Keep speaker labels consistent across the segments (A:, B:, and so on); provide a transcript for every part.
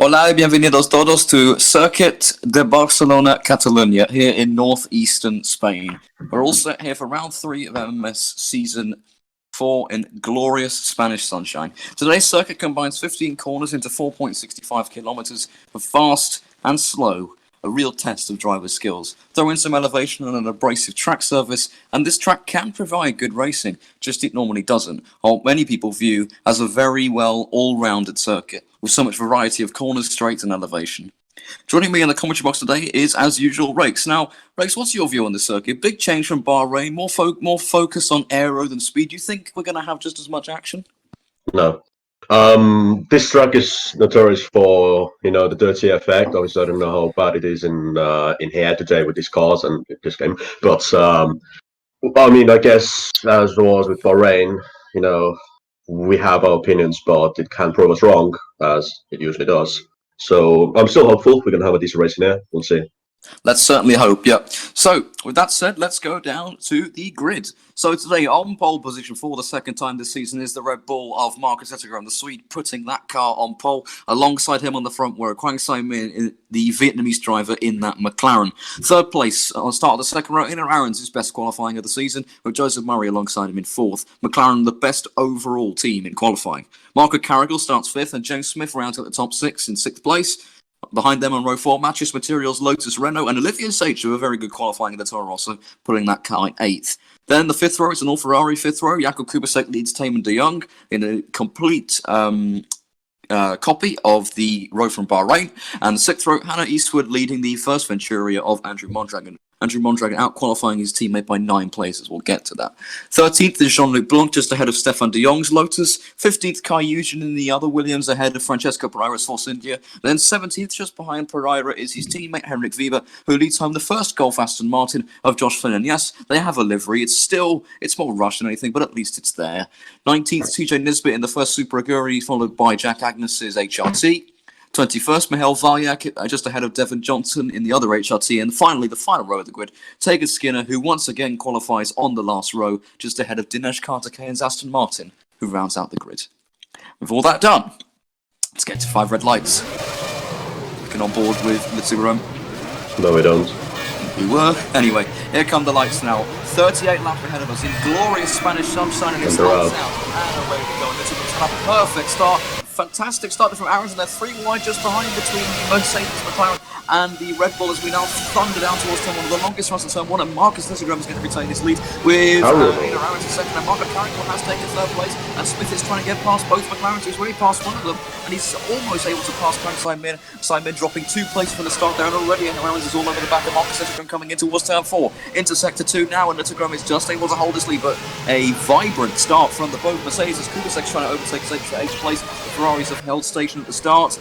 A: Hola y bienvenidos todos to Circuit de Barcelona, Catalunya, here in northeastern Spain. We're all set here for round 3 of MMS Season 4 in glorious Spanish sunshine. Today's circuit combines 15 corners into 4.65 kilometers for fast and slow, a real test of driver skills. Throw in some elevation and an abrasive track surface, and this track can provide good racing, just it normally doesn't, or what many people view as a very well all-rounded circuit, with so much variety of corners, straights and elevation. Joining me in the commentary box today is, as usual, Rakes. Now, Rakes, what's your view on the circuit? Big change from Bahrain, more focus on aero than speed. Do you think we're going to have just as much action?
B: No. This track is notorious for, the dirty effect. Obviously, I don't know how bad it is in here today with these cars and this game. But, I guess as it was with Bahrain, we have our opinions, but it can prove us wrong, as it usually does. So I'm still hopeful we're going to have a decent race in here. We'll see.
A: Let's certainly hope, yeah. So, with that said, let's go down to the grid. So today, on pole position for the second time this season is the Red Bull of Marcus Ettinger, the Swede putting that car on pole. Alongside him on the front were Quang Sai-min, the Vietnamese driver in that McLaren. Third place on the start of the second row, Inner Aarons, his best qualifying of the season, with Joseph Murray alongside him in fourth. McLaren, the best overall team in qualifying. Marco Carrigal starts fifth, and James Smith rounds at the top six in sixth place. Behind them on row 4, Matches Materials, Lotus, Renault, and Olivier Sage, who a very good qualifying in the Toro Rosso, putting that car in 8th. Then the 5th row is an all-Ferrari 5th row. Jakub Kubasek leads Taman de Jong in a complete copy of the row from Bahrain. And the 6th row, Hannah Eastwood leading the first Venturia of Andrew Mondragon. Andrew Mondragon out-qualifying his teammate by 9 places. We'll get to that. 13th is Jean-Luc Blanc, just ahead of Stefan de Jong's Lotus. 15th, Kai Eugen in the other Williams, ahead of Francesco Pereira's Force India. Then 17th, just behind Pereira, is his teammate Henrik Weber, who leads home the first Golf Aston Martin of Josh Flynn. Yes, they have a livery. It's more rushed than anything, but at least it's there. 19th, TJ Nisbet in the first Super Aguri, followed by Jack Agnes's HRT. 21st, Mihail Valyak, just ahead of Devon Johnson in the other HRT. And finally, the final row of the grid, Tegan Skinner, who once again qualifies on the last row, just ahead of Dinesh Karthikeyan's Aston Martin, who rounds out the grid. With all that done, let's get to 5 red lights. Looking on board with Litsugaram.
B: No, we don't.
A: We were. Anyway, here come the lights now. 38 laps ahead of us in glorious Spanish sunshine, and it's lights out. And away we go. Litsugaram's had a perfect start. Fantastic start from Aarons, and they're 3 wide just behind between the Mercedes, McLaren, and the Red Bull as we now thunder down towards turn 1. The longest runs in turn 1, and Marcus Litsugaram is going to retain his lead with Aarons in second, and Marco Carrigal has taken third place, and Smith is trying to get past both McLarens. He's already passed one of them, and he's almost able to pass Quang Sai-min. Sai-min dropping 2 places from the start there, and already Aarons is all over the back of Marcus Litsugaram coming in towards turn 4. Into sector 2 now, and Litsugaram is just able to hold his lead, but a vibrant start from the both Mercedes as Kubasek trying to overtake his 8th place. The Ferraris have held station at the start.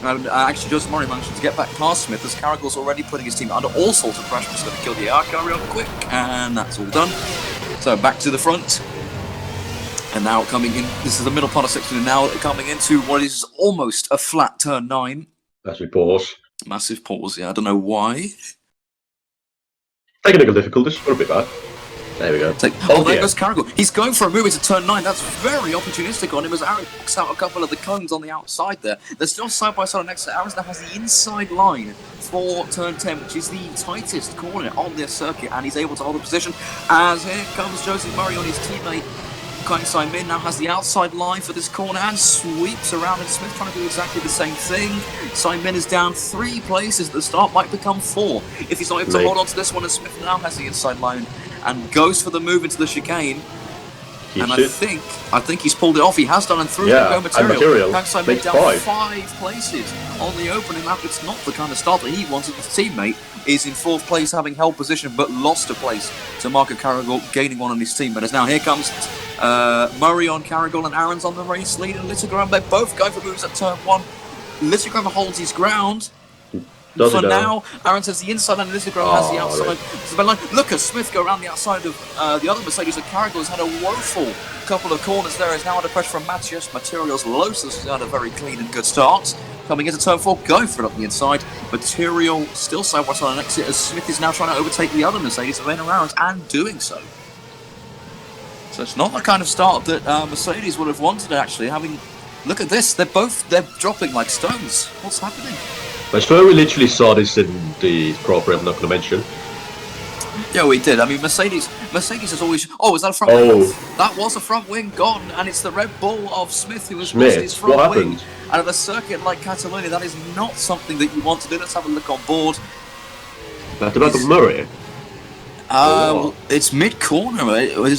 A: And actually, Joseph Murray managed to get back past Smith as Carrigal's already putting his team under all sorts of pressure. Just going to kill the air car real quick, and that's all done. So back to the front. And now coming in, this is the middle part of section, and now coming into what is almost a flat turn 9.
B: As we pause.
A: Massive pause, yeah, I don't know why.
B: Technical difficulties, a bit bad. There we go.
A: There goes Carrigal. He's going for a move into turn 9. That's very opportunistic on him as Aaron knocks out a couple of the cones on the outside there. They're still side by side next to Aaron's. Now has the inside line for turn 10, which is the tightest corner on this circuit, and he's able to hold the position. As here comes Joseph Murray on his teammate. Quang Sai-min now has the outside line for this corner and sweeps around, and Smith trying to do exactly the same thing. Sai-min is down 3 places at the start, might become 4 if he's not able to hold on to this one, and Smith now has the inside line and goes for the move into the chicane. And I think he's pulled it off. He has done, and through go material. Quang Sai-min down 5 places on the opening lap. It's not the kind of start that he wanted. His teammate is in 4th place, having held position, but lost a place to Marco Carrigal, gaining one on his team. But as now here comes Murray on Carrigal and Aarons on the race lead, and Litsugaram. They're both going for moves at turn 1. Litsugaram holds his ground. For now, Aarons has the inside line, and Litsugaram has the outside line. Look at Smith go around the outside of the other Mercedes, and Carrigal has had a woeful couple of corners there. Is now under pressure from Mathias Materials. Lotus has had a very clean and good start. Coming into turn 4, go for it up the inside. Material still side by side on exit as Smith is now trying to overtake the other Mercedes of Aarons, and doing so. So it's not the kind of start that Mercedes would have wanted, actually, having Look at this. They're dropping like stones. What's happening?
B: I swear we literally saw this in the Pro I'm not going to mention.
A: Yeah, we did. I mean, Mercedes is always... Oh, is that a front wing? That was a front wing gone, and it's the Red Bull of Smith who has lost his front wing. And at a circuit like Catalonia, that is not something that you want to do. Let's have a look on board.
B: At the back of Murray?
A: It's mid-corner.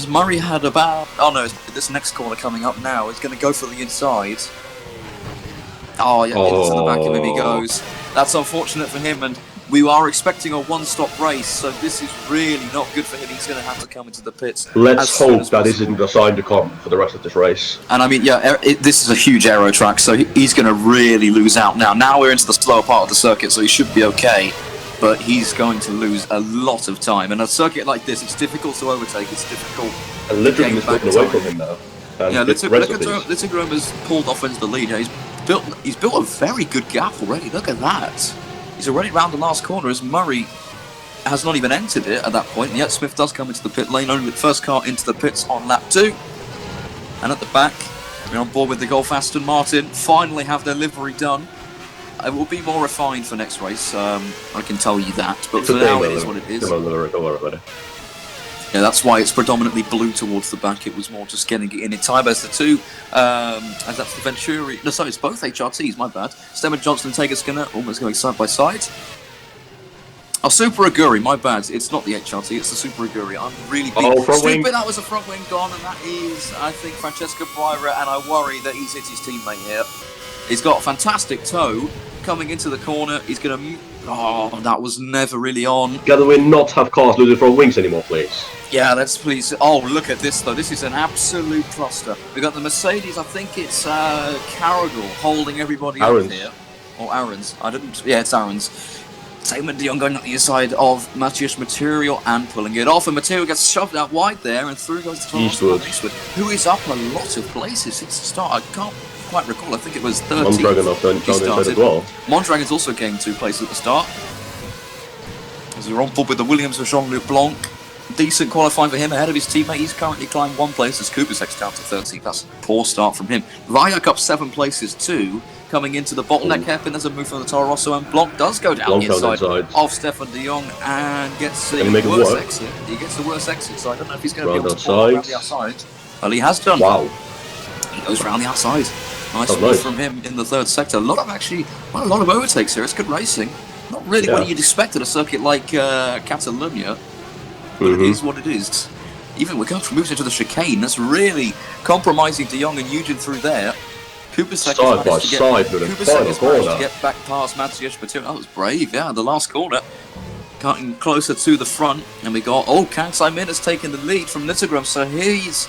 A: Murray had about... Oh, no, this next corner coming up now is going to go for the inside. Oh, yeah, into the back of him he goes. That's unfortunate for him, and we are expecting a one-stop race, so this is really not good for him. He's going to have to come into the pits.
B: Let's hope that isn't the sign to come for the rest of this race.
A: And I mean, yeah, this is a huge aero track, so he's going to really lose out now. Now we're into the slower part of the circuit, so he should be okay. But he's going to lose a lot of time. And a circuit like this, it's difficult to overtake. It's difficult.
B: And Littlegram is getting away from him now.
A: Yeah, Littlegram has pulled off into the lead. He's built a very good gap already. Look at that. He's already round the last corner as Murray has not even entered it at that point. And yet Smith does come into the pit lane, only the first car into the pits on lap 2. And at the back, we're on board with the Golf Aston Martin. Finally have their livery done. It will be more refined for next race, I can tell you that. But for now, it is what it is. Yeah, that's why it's predominantly blue towards the back. It was more just getting it in time as the two, as that's the Venturi. No, sorry, it's both HRTs, my bad. Stemmer, Johnson, and Tager Skinner almost going side by side. Oh, Super Aguri, my bad. It's not the HRT, it's the Super Aguri. I'm really being stupid. That was a front wing gone, and that is, I think, Francesco Breira, and I worry that he's hit his teammate here. He's got a fantastic toe coming into the corner. He's going to... Oh, that was never really on.
B: Can we not have cars losing front wings anymore, please?
A: Yeah, let's please... Oh, look at this, though. This is an absolute cluster. We've got the Mercedes. I think it's Carragher holding everybody up here. Or Aaron's. I didn't... Yeah, it's Aaron's. Damon de Jong going up the inside of Matthias Material and pulling it off. And Material gets shoved out wide there, and through goes to Eastwood, who is up a lot of places since the start. I can't quite recall. I think it was 30.
B: Mondragon as well.
A: Mondragon's also gained 2 places at the start. As we're on board with the Williams of Jean-Luc Blanc. Decent qualifying for him ahead of his teammate. He's currently climbed 1 place as Kubisek's down to 13. That's a poor start from him. Rayak up 7 places too. Coming into the bottleneck hairpin, there's a move from the Toro Rosso, and Blanc does go down the inside of Stefan de Jong and gets the worst exit. He gets the worst exit, so I don't know if he's going to be able to pull around the outside. Well, he has done.
B: Wow.
A: He goes around the outside. Nice move from him in the 3rd sector. A lot of overtakes here. It's good racing. Not really what you'd expect at a circuit like Catalonia, but it is what it is. Even we're going from moves into the chicane. That's really compromising de Jong and Eugen through there. Kubisak has managed to get back past Matthias Material. That was brave, yeah, the last corner. Cutting closer to the front, and we got... Oh, Kansai Min has taken the lead from Littlegram, so his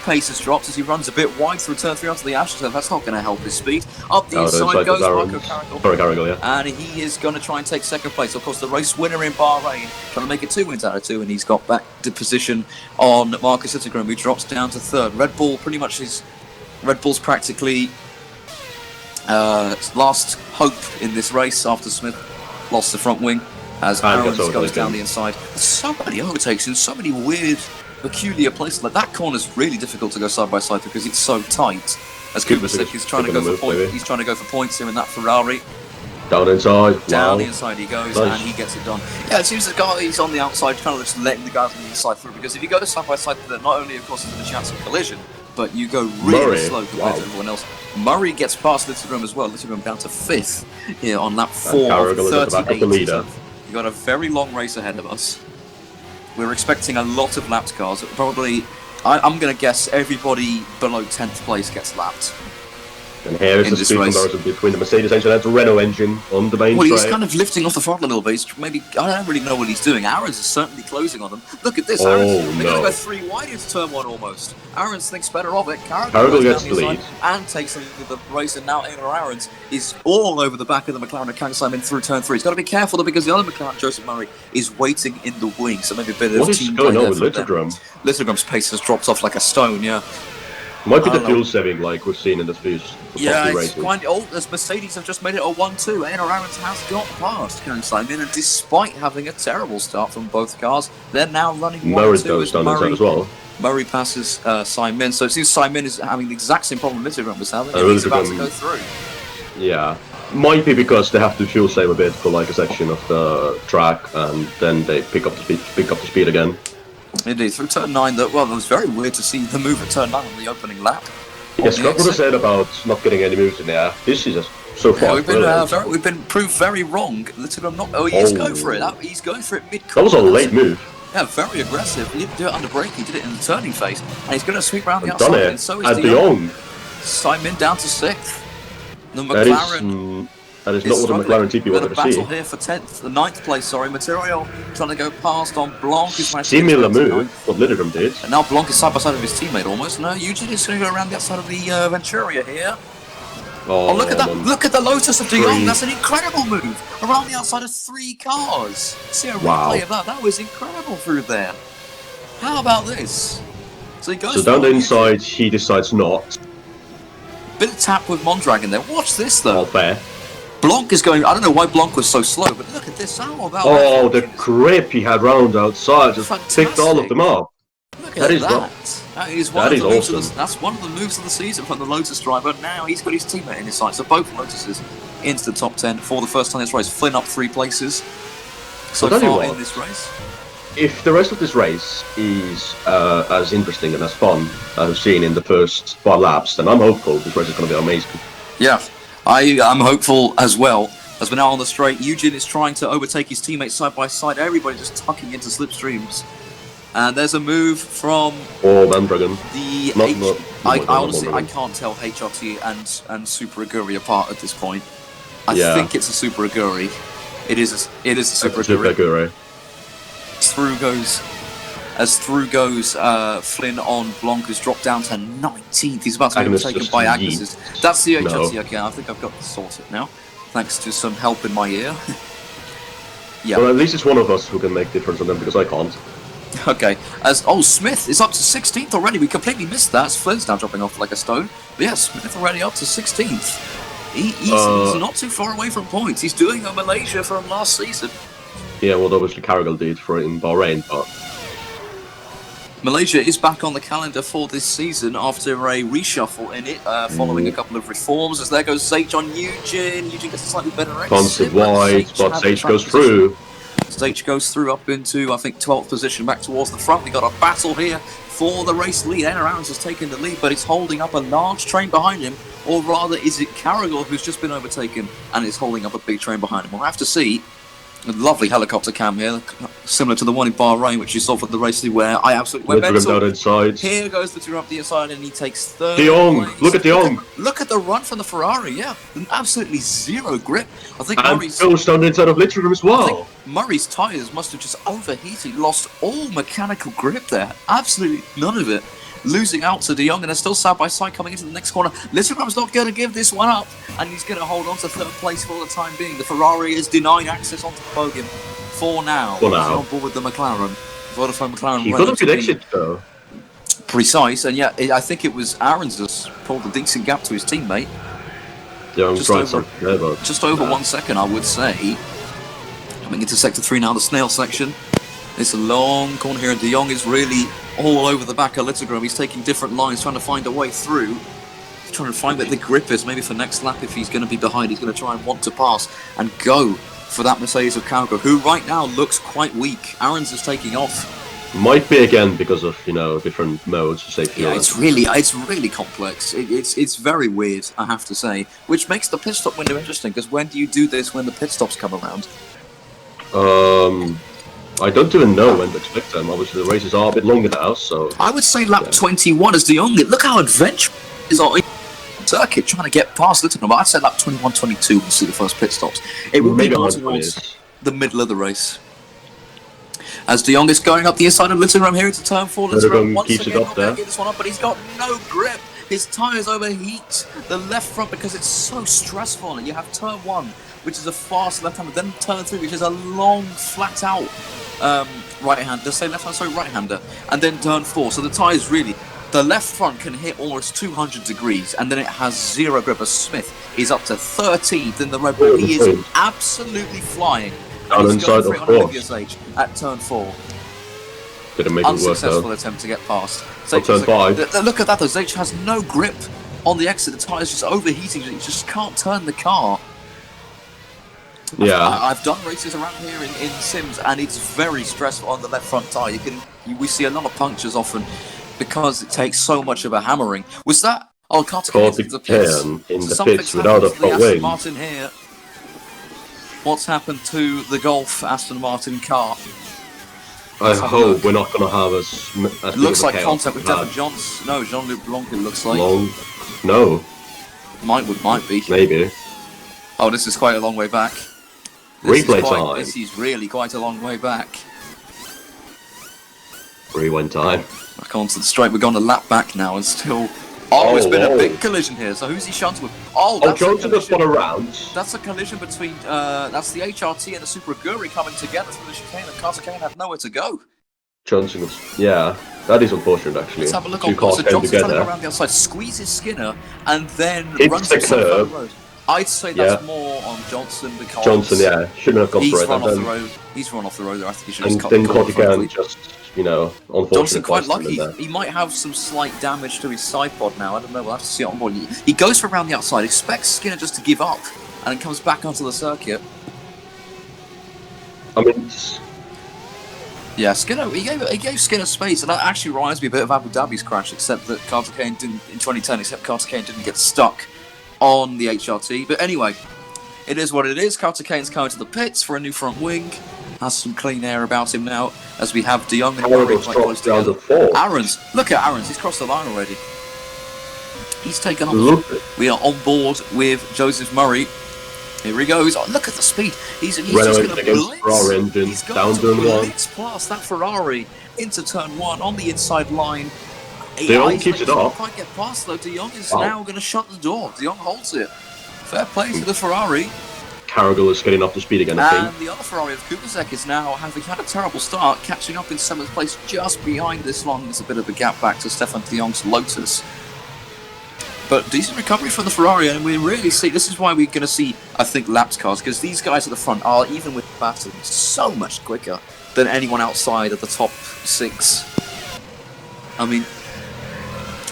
A: pace has dropped as he runs a bit wide through turn 3 onto the ashes. That's not going to help his speed. Up the inside goes Marco Carragher, and he is going to try and take 2nd place. Of course, the race winner in Bahrain, trying to make it 2 wins out of 2, and he's got back to position on Marcus Littlegram, who drops down to 3rd. Red Bull's practically... last hope in this race after Smith lost the front wing as Aaron goes down the inside. There's so many overtakes in so many weird, peculiar places. Like that corner's really difficult to go side by side because it's so tight. As Cooper said, he's trying to go for points. He's trying to go for points here in that Ferrari.
B: Down inside.
A: Down the inside he goes, and he gets it done. Yeah, it seems the guy he's on the outside, kind of just letting the guys on the inside through. Because if you go side by side, then not only, of course, there's a chance of collision, but you go really slow compared to everyone else. Murray gets past Littlegram as well. Littlegram down to 5th here on lap 4 of 38. So you've got a very long race ahead of us. We're expecting a lot of lapped cars. Probably, I'm going to guess everybody below 10th place gets lapped.
B: And here is the speed comparison between the Mercedes engine and the Renault engine on the main track.
A: Well, he's kind of lifting off the throttle a little bit. Maybe I don't really know what he's doing. Aaron's is certainly closing on them. Look at this. They're going to go 3 wide into turn 1 almost. Aaron's thinks better of it. Carragher gets the lead and takes the race, and now Aaron's is all over the back of the McLaren and Kang Simon through turn 3. He's got to be careful though because the other McLaren, Joseph Murray, is waiting in the wing. So maybe a bit of team play there.
B: What is going on with Littlegram?
A: Littlegram's pace has dropped off like a stone, yeah.
B: Might be
A: I
B: the
A: don't
B: fuel
A: know.
B: saving like we've seen in the first
A: Yeah,
B: few
A: it's
B: races.
A: quite old. As Mercedes have just made it a 1-2. Anna Aarons has got past Karen Simon, and despite having a terrible start from both cars, they're now running
B: Norris
A: 1-2
B: goes
A: as
B: down inside as well.
A: Murray passes Simon. So it seems Simon is having the exact same problem Littlegram was having, and
B: And
A: he's about to
B: Littlegram-
A: go through.
B: Yeah. Might be because they have to fuel save a bit for like a section of the track, and then they pick up the speed again.
A: Indeed, through turn 9, it was very weird to see the move at turn 9 on the opening lap.
B: Yes, Scott would have said about not getting any moves in the air. This is so far.
A: Yeah, we've been proved very wrong. Littlegram not. Oh, he is going for it. He's going for it mid.
B: That was a late move.
A: Yeah, very aggressive. He didn't do it under brake. He did it in the turning phase, and he's going to sweep around the
B: Done
A: outside.
B: it.
A: And so
B: At
A: is
B: De Jong.
A: Simon down to 6th. The
B: That
A: McLaren.
B: is not what the McLaren TP
A: We've got
B: wanted
A: a
B: to
A: battle
B: see.
A: here for 10th, the 9th place. Sorry, Material trying to go past on Blanc. Who's managed to
B: Similar
A: get to
B: move,
A: 9th.
B: what Littlegram did.
A: And now Blanc is side by side with his teammate almost. No, Eugene is going to go around the outside of the Venturia here. Oh, look at that! Look at the Lotus of De Jong. That's an incredible move around the outside of 3 cars. See a replay of that. That was incredible through there. How about this? So he goes.
B: So down the inside, he decides not.
A: Bit of tap with Mondragon there. Watch this though.
B: All fair.
A: Blanc is going. I don't know why Blanc was so slow, but look at this. How about
B: Oh,
A: that?
B: the grip he had round outside just picked all of them up.
A: Look at that. That is one of the moves
B: awesome.
A: that's one of the moves of the season from the Lotus driver. Now he's got his teammate in his sight. So both Lotuses into the top 10 for the first time in this race. Flynn up 3 places so far in this race.
B: If the rest of this race is as interesting and as fun as I've seen in the first 5 laps, then I'm hopeful this race is going to be amazing.
A: Yeah, I'm hopeful as well. As we're now on the straight, Eugene is trying to overtake his teammates side by side. Everybody just tucking into slipstreams. And there's a move from
B: Mandragon.
A: The I honestly I can't tell HRT and Super Aguri apart at this point. I think it's a Super Aguri. It is a Super Aguri. Through goes Flynn on Blanc, who's dropped down to 19th. He's about to be overtaken by Agnes. That's the HRT. Okay, I think I've got this sorted now, thanks to some help in my ear. Yeah.
B: Well, at least it's one of us who can make difference on them because I can't.
A: Okay, Smith is up to 16th already. We completely missed that. Flynn's now dropping off like a stone. But yeah, Smith already up to 16th. He's not too far away from points. He's doing a Malaysia from last season.
B: Yeah, well, obviously Cargill did for it in Bahrain, but
A: Malaysia is back on the calendar for this season after a reshuffle in it, following a couple of reforms. As there goes Sage on Eugene. Eugene gets a slightly better exit.
B: Constant wide, but Sage goes through.
A: Sage goes through up into, I think, 12th position back towards the front. We got a battle here for the race lead. Anna Aarons has taken the lead, but it's holding up a large train behind him. Or rather, is it Carrigal who's just been overtaken and is holding up a big train behind him? We'll have to see. A lovely helicopter cam here, similar to the one in Bahrain, which you saw for the race lead, where I absolutely went mental.
B: Down inside.
A: Here goes the up the inside, and he takes 3rd.
B: De Jong, look at De Jong.
A: Look at the run from the Ferrari, yeah. Absolutely zero grip. I think
B: and
A: Murray's
B: goes down inside of Littlegram as well.
A: Murray's tyres must have just overheated, lost all mechanical grip there. Absolutely none of it. Losing out to De Jong, and they're still side by side coming into the next corner. Littlegram's not going to give this one up, and he's going to hold on to 3rd place for the time being. The Ferrari is denied access onto the podium for now. He's on board with the McLaren. Vodafone McLaren.
B: He got a good exit though.
A: Precise, and yeah, I think it was Aarons that's pulled a decent gap to his teammate. Just over 1 second, I would say. Coming into sector 3 now, the snail section. It's a long corner here, and De Jong is really all over the back of Littlegram. He's taking different lines, trying to find a way through. He's trying to find where the grip is. Maybe for next lap, if he's going to be behind, he's going to try and want to pass and go for that Mercedes of Cargo, who right now looks quite weak. Aarons is taking off.
B: Might be again because of different modes of safety.
A: Yeah, it's really complex. It's very weird, I have to say, which makes the pit stop window interesting. Because when do you do this when the pit stops come around?
B: I don't even know when to expect them. Obviously, the races are a bit longer now, so
A: I would say lap 21 is the only. Look how adventurous is on circuit trying to get past Littlegram. I'd say lap 21, 22 we'll see the first pit stops. It will be more towards the middle of the race. As De Jong is going up the inside of Littlegram here into turn 4. Littlegram once again not going to get this one up, but he's got no grip. His tyres overheat the left front because it's so stressful. And you have turn 1, which is a fast left-hander, then turn 3, which is a long, flat-out right-hander. Say left-hander, sorry, right-hander, and then turn 4. So the tyres really The left front can hit almost 200 degrees, and then it has zero grip. As Smith is up to 13th in the Red Bull. He is absolutely flying. And he's going for it on Olivia's age at turn 4.
B: Didn't make it work, though.
A: Unsuccessful attempt to get past.
B: Turn 5.
A: Look at that, though. Zage has no grip on the exit. The tyre's just overheating. He just can't turn the car.
B: Yeah.
A: I've done races around here in Sims, and it's very stressful on the left front tyre. We see a lot of punctures often because it takes so much of a hammering. Was that? Oh, Kartikeyan in the pits.
B: In the pits without a front wing.
A: Martin here. What's happened to the Golf Aston Martin car?
B: I hope we're not going to have as
A: it looks like contact with Devin Johnson. No, Jean-Luc Blanc, it looks like.
B: No.
A: Might be.
B: Maybe.
A: Oh, this is quite a long way back.
B: Replay time.
A: This is really quite a long way back.
B: Rewind time.
A: Back onto the straight. We're going a lap back now and still... Oh, it's been a big collision here. So who's he shunting with? Oh,
B: Johnson has spun around.
A: That's a collision between... that's the HRT and the Super Aguri coming together through the chicane, and Kartikeyan had nowhere to go.
B: Johnson was... Yeah, that is unfortunate, actually.
A: Let's have a look on course. So Johnson trying to go around the outside, squeezes Skinner, and then runs the curve. I'd say that's more on Johnson because...
B: Johnson, yeah. Shouldn't have gone for it.
A: Run off the road. He's run off the road there. I think he should have
B: just cut the Kartikeyan just... You know, unfortunately.
A: Johnson quite lucky. He might have some slight damage to his side pod now. I don't know. We'll have to see it on board. He goes for around the outside, expects Skinner just to give up, and then comes back onto the circuit.
B: I mean,
A: yeah, Skinner. He gave Skinner space, and that actually reminds me a bit of Abu Dhabi's crash, except that Kartikeyan didn't in 2010. Except Kartikeyan didn't get stuck on the HRT. But anyway, it is what it is. Kartikeyan's coming to the pits for a new front wing. Has some clean air about him now, as we have De Jong and Murray quite close together. Aarons, look at Aarons, he's crossed the line already. He's taken off. We are on board with Joseph Murray. Here he goes. Oh, look at the speed. He's just going to blitz. He's going to blitz past that Ferrari into turn 1 on the inside line.
B: De Jong keeps it off.
A: Can't get past though. De Jong is now going to shut the door. De Jong holds it. Fair play to the Ferrari.
B: Carragher is getting up to speed again, I think.
A: And the other Ferrari of Kubasek is now, having had a terrible start, catching up in 7th place just behind this one. There's a bit of a gap back to Stefan de Jong's Lotus. But decent recovery from the Ferrari, and we really see, this is why we're going to see, I think, lapped cars, because these guys at the front are, even with battle, so much quicker than anyone outside of the top 6. I mean,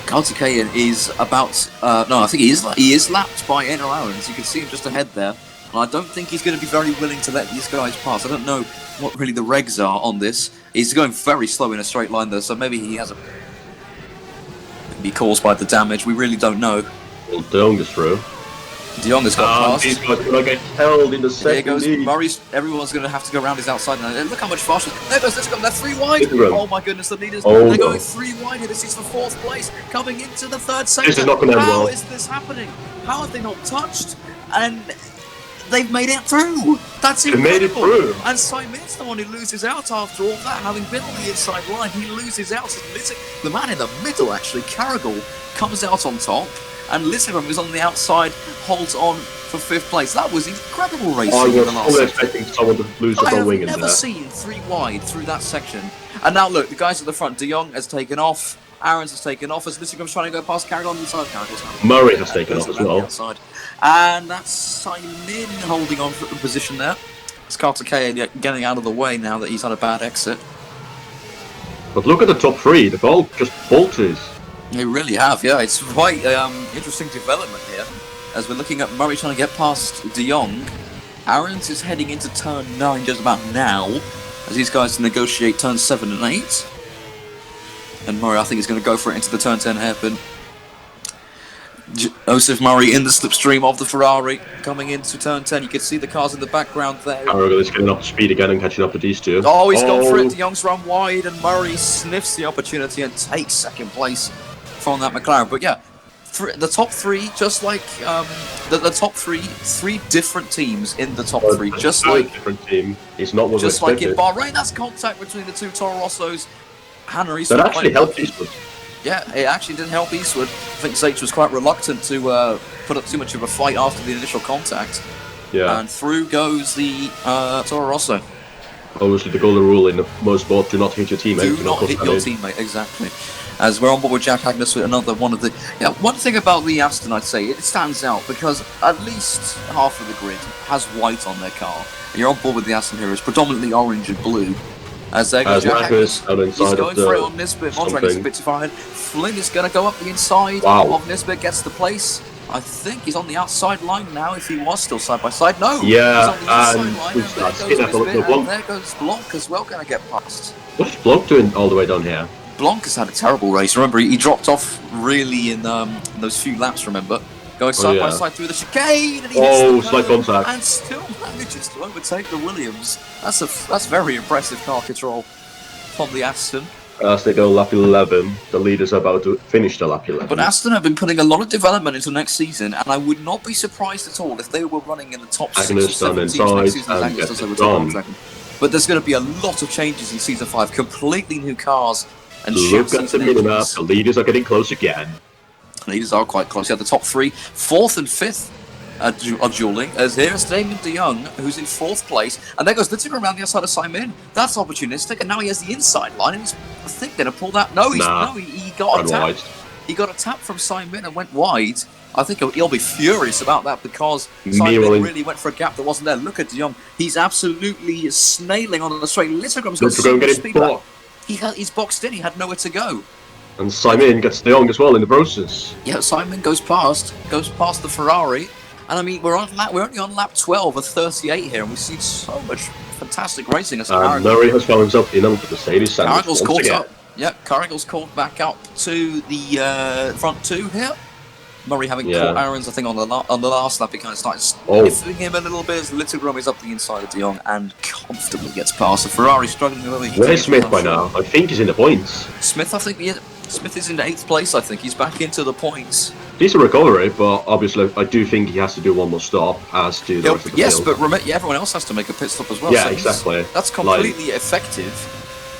A: Kartikeyan is about, no, I think he is lapped by Enner Aarons. You can see him just ahead there. I don't think he's going to be very willing to let these guys pass. I don't know what really the regs are on this. He's going very slow in a straight line though, so maybe he has be caused by the damage. We really don't know.
B: Well, De Jong is through.
A: De Jong has got past.
B: These guys are going to get held in the second.
A: There goes Murray's. Everyone's going to have to go around his outside now. Look how much faster. There goes. Let's go. They're 3 wide. Oh my goodness, the leaders. They're going 3 wide here. This is the 4th place coming into the 3rd sector.
B: This is not going to end well.
A: How is this happening? How have they not touched? And they've made it through. That's incredible. They made it through. And Simon's the one who loses out after all that, having been on the inside line. He loses out. The man in the middle, actually, Carragher, comes out on top, and Lissarum, who's on the outside, holds on for 5th place. That was incredible racing.
B: I was fully expecting someone to lose the whole wing in there.
A: I have never seen 3 wide through that section. And now look, the guys at the front. De Jong has taken off. Aarons has taken off as Lissagrum's trying to go past Carragher on the inside.
B: Murray has taken off as well.
A: And that's Simon holding on for the position there. It's Kartikeyan getting out of the way now that he's had a bad exit.
B: But look at the top 3, they've all just bolted.
A: They really have, yeah. It's quite interesting development here. As we're looking at Murray trying to get past De Jong. Aarons is heading into turn 9 just about now, as these guys negotiate turns 7 and 8. And Murray, I think, is going to go for it into the turn 10 hairpin. Joseph Murray in the slipstream of the Ferrari, coming into turn 10. You can see the cars in the background there.
B: Carragher is getting up to speed again and catching up to these two.
A: Oh, he's gone for it. De Jong's run wide, and Murray sniffs the opportunity and takes 2nd place from that McLaren. But yeah, the top 3, just like the top 3 different teams in the top 3, just like
B: different team. It's not what
A: just like in Bahrain. That's contact between the 2 Toro Rossos. Hannah Eastwood.
B: That actually helped Eastwood.
A: Yeah, it actually did help Eastwood. I think Zage was quite reluctant to put up too much of a fight after the initial contact.
B: Yeah.
A: And through goes the Toro Rosso.
B: Obviously, the golden rule in most sports: do not hit your teammate.
A: Do not hit your teammate, exactly. as we're on board with Jack Agnes with another one of the... Yeah, one thing about the Aston, I'd say, it stands out because at least half of the grid has white on their car. And you're on board with the Aston here, it's predominantly orange and blue. As there goes Jack Agnes, he's going for it on Nisbet. Mondragon is a bit too far ahead. Flynn is going to go up the inside of Nisbet, gets the place. I think he's on the outside line now, if he was still side by side. No!
B: Yeah,
A: he's on the inside line, and there goes Nisbet, and there goes Blanc as well, going to get past.
B: What's Blanc doing all the way down here?
A: Blanc has had a terrible race. Remember, he dropped off really in those few laps, remember? Going side by side through the chicane, and he hits the
B: slight contact.
A: and still manages to overtake the Williams. That's very impressive car control from the Aston.
B: As they go lap 11, the leaders are about to finish the lap 11.
A: But Aston have been putting a lot of development into next season, and I would not be surprised at all if they were running in the top 6 or 7 teams next season. Agnes does overtake on second. But there's going to be a lot of changes in Season 5, completely new cars and
B: look at the minimap, the leaders are getting close again.
A: The leaders are quite close. You have the top 3, 4th and 5th are dueling, as here's Damon de Jong, who's in 4th place, and there goes Littinger around the outside of Simon. That's opportunistic, and now he has the inside line, and he's, I think, going to pull that. No, he got a tap. Wide. He got a tap from Simon and went wide. I think he'll be furious about that because Simon really went for a gap that wasn't there. Look at de Jong. He's absolutely snailing on the straight. Littinger's got so much speed back. He's boxed in. He had nowhere to go.
B: And Simon gets de Jong as well in the process.
A: Yeah, Simon goes past the Ferrari. And I mean, we're only on lap 12 of 38 here, and we've seen so much fantastic racing.
B: Murray has found himself in with the Mercedes.
A: Carrigal's caught up. Yeah, Carrigal's caught back up to the front 2 here. Murray having caught Aaron's, I think, on the last lap, it kind of started sniffing him a little bit as Little is up the inside of de Jong and comfortably gets past. The Ferrari struggling a little bit.
B: Where's Smith by now? I think he's in the points.
A: Smith, I think, Smith is in 8th place, I think. He's back into the points.
B: Decent recovery, but obviously I do think he has to do one more stop, as do the rest of the field.
A: But everyone else has to make a pit stop as well.
B: Yeah,
A: so
B: exactly.
A: That's completely effective.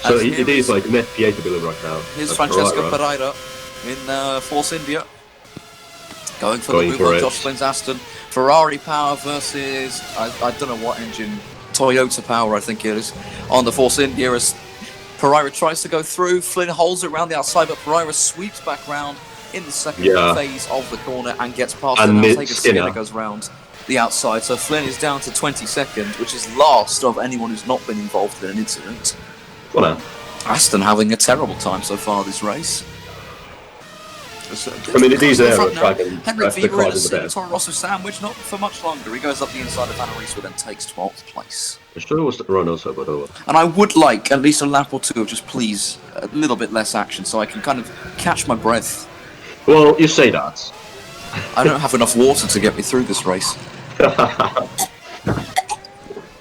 B: So it is like net P8 ability right now.
A: Here's Francesco Pereira in Force India. Going for the move on Josh Flynn's Aston. Ferrari power versus, I don't know what engine, Toyota power I think it is, on the Force India as Pereira tries to go through. Flynn holds it around the outside, but Pereira sweeps back round in the second phase of the corner and gets past it. And Skinner goes round the outside. So Flynn is down to 22nd, which is last of anyone who's not been involved in an incident.
B: Well,
A: Aston having a terrible time so far this race.
B: I mean, it is there.
A: Henrik Weber in a Toro Rosso sandwich, not for much longer. He goes up the inside of Van Rees, but then takes 12th place.
B: I'm sure it was the run also, but over.
A: And I would like at least a lap or two of just please a little bit less action so I can kind of catch my breath.
B: Well, you say that.
A: I don't have enough water to get me through this race.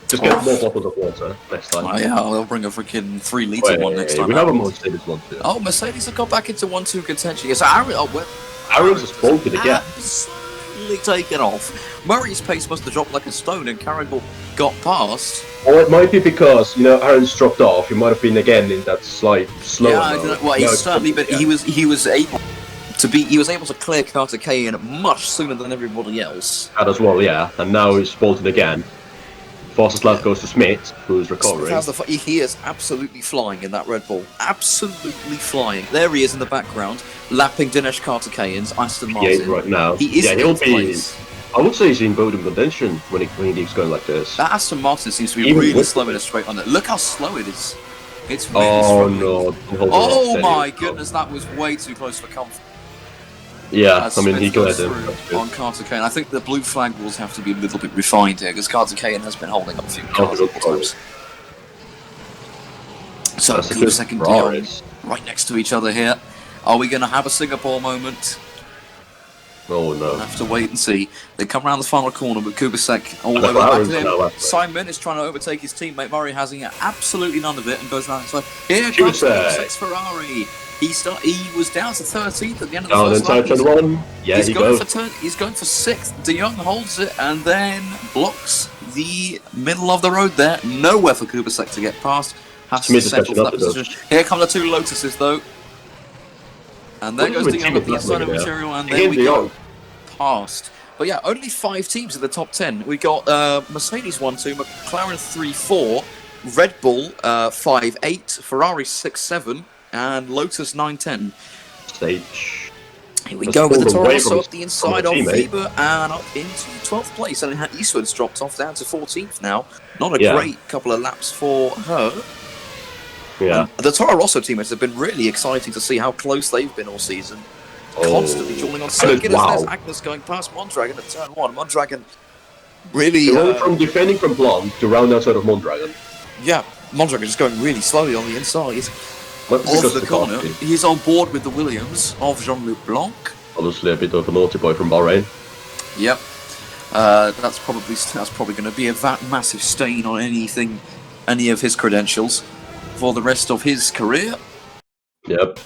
B: Just get more bottles of water next time.
A: Oh, yeah, I'll bring a freaking 3-litre one next time.
B: We have a Mercedes one too.
A: Oh, Mercedes have got back into 1-2 contention. Yes, Aaron's
B: just bolted again.
A: Absolutely taken off. Murray's pace must have dropped like a stone and Carrigal got past.
B: Or it might be because, Aaron's dropped off. He might have been again in that slight slower
A: mode. I don't know. Well, he's certainly, but he was able to clear Carter K in much sooner than everybody else.
B: That as well, yeah. And now he's bolted again. Fastest lap goes to Smith, who's recovering.
A: He is absolutely flying in that Red Bull. Absolutely flying. There he is in the background, lapping Dinesh Karthikeyan's Aston Martin.
B: Yeah, right now.
A: He is
B: he'll be. I would say he's in podium contention when he keeps going like this.
A: That Aston Martin seems to be really slow in a straight on it. Look how slow it is. It's really slow. Oh my goodness, that was way too close for comfort.
B: Yeah, I mean, he got him
A: on Carter Kane. I think the blue flag rules have to be a little bit refined here because Carter Kane has been holding up a few cars times. So, second Dion right next to each other here. Are we going to have a Singapore moment?
B: Oh no.
A: We'll have to wait and see. They come around the final corner with Kubicek all over the back of him. Simon is trying to overtake his teammate. Murray has absolutely none of it and goes around the side. Here comes Kubicek's Ferrari. He was down to 13th at the end of the first lap. He's going for 6th. De Jong holds it and then blocks the middle of the road there. Nowhere for Kubicek to get past. Has to settle for that position. Here come the two Lotuses though. And there goes De Jong up the inside of material and there we go. Past. But yeah, only 5 teams in the top 10. We got Mercedes 1-2, McLaren 3-4, Red Bull 5-8, Ferrari 6-7. and Lotus 910.
B: Stage.
A: Here we
B: Has
A: go with the
B: pulled
A: Toro
B: away
A: Rosso
B: from
A: up the inside
B: his
A: of
B: teammate.
A: Weber and up into 12th place. And Eastwood's dropped off down to 14th now. Not a
B: Yeah.
A: great couple of laps for her.
B: Yeah.
A: And the Toro Rosso teammates have been really exciting to see how close they've been all season. Constantly dueling on circuit.
B: Wow.
A: There's Agnes going past Mondragon at turn 1. Mondragon really...
B: They went from defending from Blonde to round outside of Mondragon.
A: Yeah, Mondragon just going really slowly on the inside.
B: But because
A: Of the
B: of
A: corner,
B: coffee.
A: he's on board with the Williams of Jean-Luc Blanc.
B: Obviously a bit of a naughty boy from Bahrain.
A: Yep. That's probably going to be a massive stain on any of his credentials for the rest of his career.
B: Yep.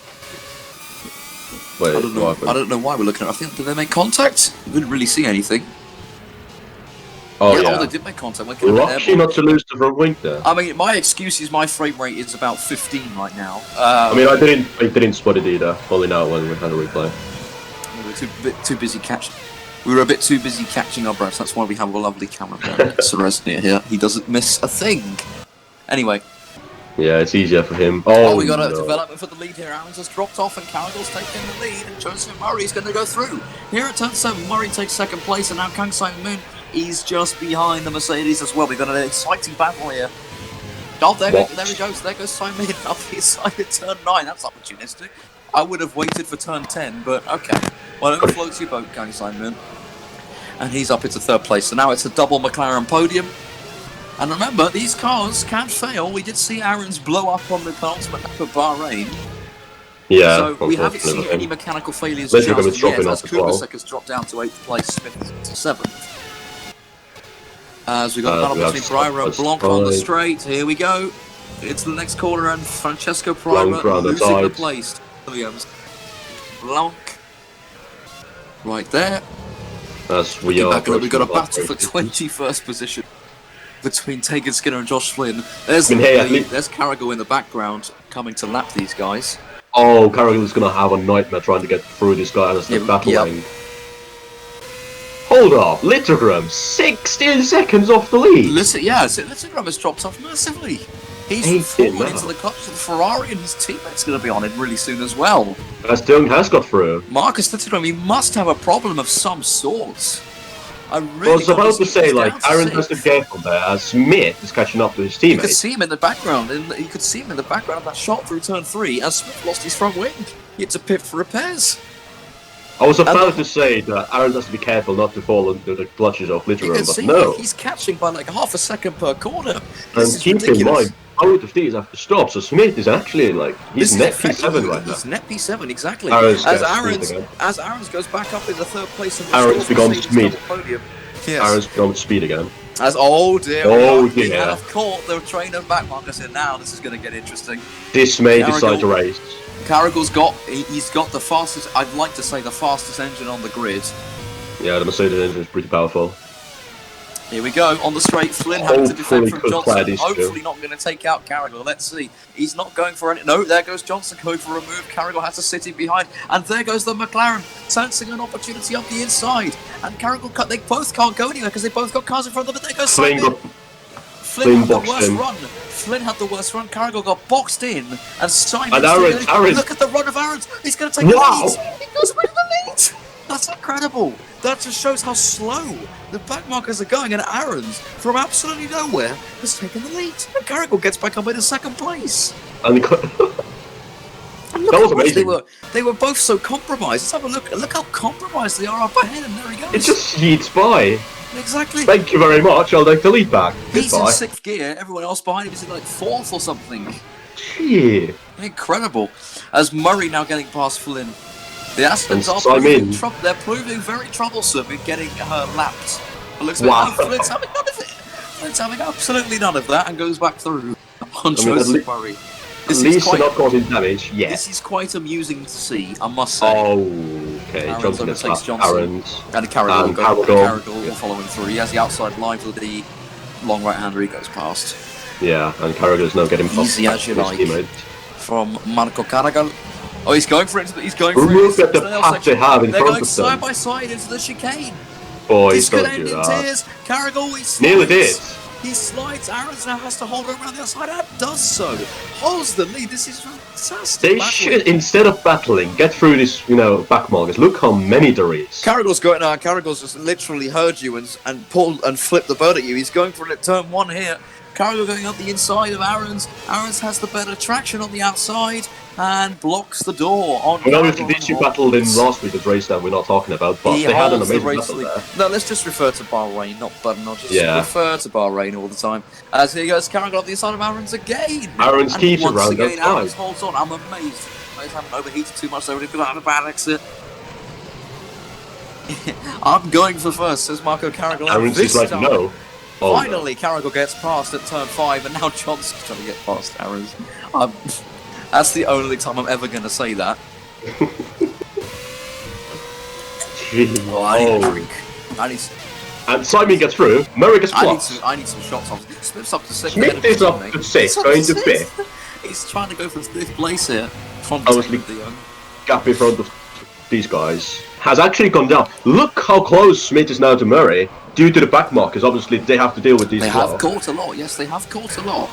B: Wait,
A: I don't know why we're looking at it. I think, did they make contact? We didn't really see anything.
B: Oh,
A: yeah,
B: yeah.
A: Oh, they did make contact. We're gonna be
B: Lucky not to lose the front wing there.
A: I mean, my excuse is my frame rate is about 15 right now.
B: I mean, I didn't spot it either. Only now when we had a replay.
A: We were too busy catching. We were a bit too busy catching our breaths. That's why we have a lovely cameraman, Seresnia here. He doesn't miss a thing. Anyway.
B: Yeah, it's easier for him.
A: Oh, we got a development for the lead here. Aaron's just dropped off and Caragle's taking the lead and Joseph Murray's going to go through. Here at turn 7, Murray takes second place and now Kang Simon is just behind the Mercedes as well. We've got an exciting battle here. Oh, there he goes. There goes Simon up the inside at turn 9. That's opportunistic. I would have waited for turn 10, but okay. Whatever floats your boat, Kang Simon. And he's up into third place. So now it's a double McLaren podium. And remember, these cars can't fail. We did see Aaron's blow up on the penultimate lap of Bahrain.
B: Yeah.
A: So we haven't seen any mechanical failures
B: just
A: yet, as
B: Kubasek
A: well. Has dropped down to 8th place, Smith to 7th. As we got a battle between Pereira and Blanc on the straight. Here we go. It's the next corner and Francesco Pereira losing the place. Williams. Blanc. Right there.
B: As we are.
A: We've got a battle for 21st position between Tegan Skinner and Josh Flynn. There's Carragle in the background coming to lap these guys.
B: Oh, Carragle's going to have a nightmare trying to get through this guy as they're battling. Yep. Hold up, Littergram, 16 seconds off the lead.
A: Littergram has dropped off massively. He's fallen into the clutch of the Ferrari and his teammate's going to be on him really soon as well.
B: As Dylan has got through.
A: Marcus Littergram, he must have a problem of some sort. I
B: was about to say, like, Aaron has to be careful there, as Smith is catching up to his teammate.
A: You could see him in the background, of that shot through turn 3, as Smith lost his front wing. He had to pit for repairs.
B: I was about to say that Aaron has to be careful not to fall into the clutches of Littergram, but no.
A: He's catching by like half a second per corner.
B: And keep in mind, both of these have to stop, so Smith is actually like, he's net P7 right now.
A: He's net P7, exactly.
B: As
A: Aaron's goes back up in the third place. And
B: Aaron's become speed.
A: Yes.
B: Aaron's become speed again.
A: We have caught the train of back Marcus in now. This is going to get interesting.
B: This may decide to race.
A: Carragle's he's got the fastest, I'd like to say the fastest engine on the grid.
B: Yeah, the Mercedes engine is pretty powerful.
A: Here we go, on the straight, Flynn having to defend from Johnson, hopefully not going to take out Carragle, let's see. He's not going for any, no, there goes Johnson going for a move, Carragle has to sit in behind, and there goes the McLaren, sensing an opportunity up the inside, and Carragle, they both can't go anywhere because they both got cars in front of them, but there goes Simon. Flynn had the worst run. Flynn had the worst run. Carragle got boxed in, and Simon. Look at the run of Aaron. He's going to take the lead. He goes with the lead. That's incredible. That just shows how slow the back markers are going, and Aaron's from absolutely nowhere has taken the lead. And Carragle gets back up into second place.
B: And look that was amazing.
A: They were both so compromised. Let's have a look. Look how compromised they are up ahead, and there he goes.
B: It just yeets by.
A: Exactly.
B: Thank you very much. I'll take the lead back.
A: He's in 6th gear. Everyone else behind him is in like 4th or something.
B: Gee.
A: Incredible. As Murray now getting past Flynn. The Astons are proving very troublesome in getting her lapped. It looks like Flynn's having none of it. Flynn's having absolutely none of that and goes back through on Joseph Murray.
B: At least they're not causing damage yet.
A: This is quite amusing to see, I must say.
B: Okay, Johnson gets past Aaron's.
A: And Carragle following through. He has the outside line for the long right-hander he goes past.
B: Yeah, and Carragle's now getting past
A: easy as you like
B: teammate.
A: From Marco Carragle. Oh, he's going for it. He's going for
B: it. Look at the path they have in front of them. They're going
A: side by side into the chicane.
B: Boys, don't do that.
A: Tears. Carragle,
B: Nearly did.
A: He slides. Aaron's now has to hold her around the outside and does so. Holds the lead. This is fantastic.
B: They should, instead of battling, get through this, back markers. Look how many there is.
A: Caragor's going. Caragor's just literally heard you and pulled and flipped the bird at you. He's going for it at turn 1 here. Caragor going up the inside of Aaron's. Aaron's has the better traction on the outside and blocks the door on.
B: We obviously did you battled in last week's race that we're not talking about, but they had an amazing battle there.
A: No, let's just refer to Bahrain, not just refer to Bahrain all the time. As here goes Caragor on the inside of Aaron's again.
B: Aaron's keeps
A: once
B: around
A: again,
B: outside.
A: Aaron's holds on. I'm amazed. I haven't overheated too much, so we could have a bad exit. I'm going for first, says Marco Caragor.
B: Aaron's is like, no. Oh,
A: finally, Caragor gets past at turn 5, and now Johnson's trying to get past Aaron's. That's the only time I'm ever going to say that. Oh, I need a drink.
B: And Simon gets through. Murray gets plus.
A: I need some shots on. Smith's up to 6th.
B: Smith is up to 6th, going to 5th.
A: He's trying to go for 5th place here.
B: Obviously, gap in front of these guys has actually gone down. Look how close Smith is now to Murray. Due to the back markers, obviously they have to deal with these.
A: They have caught a lot. Yes, they have caught a lot.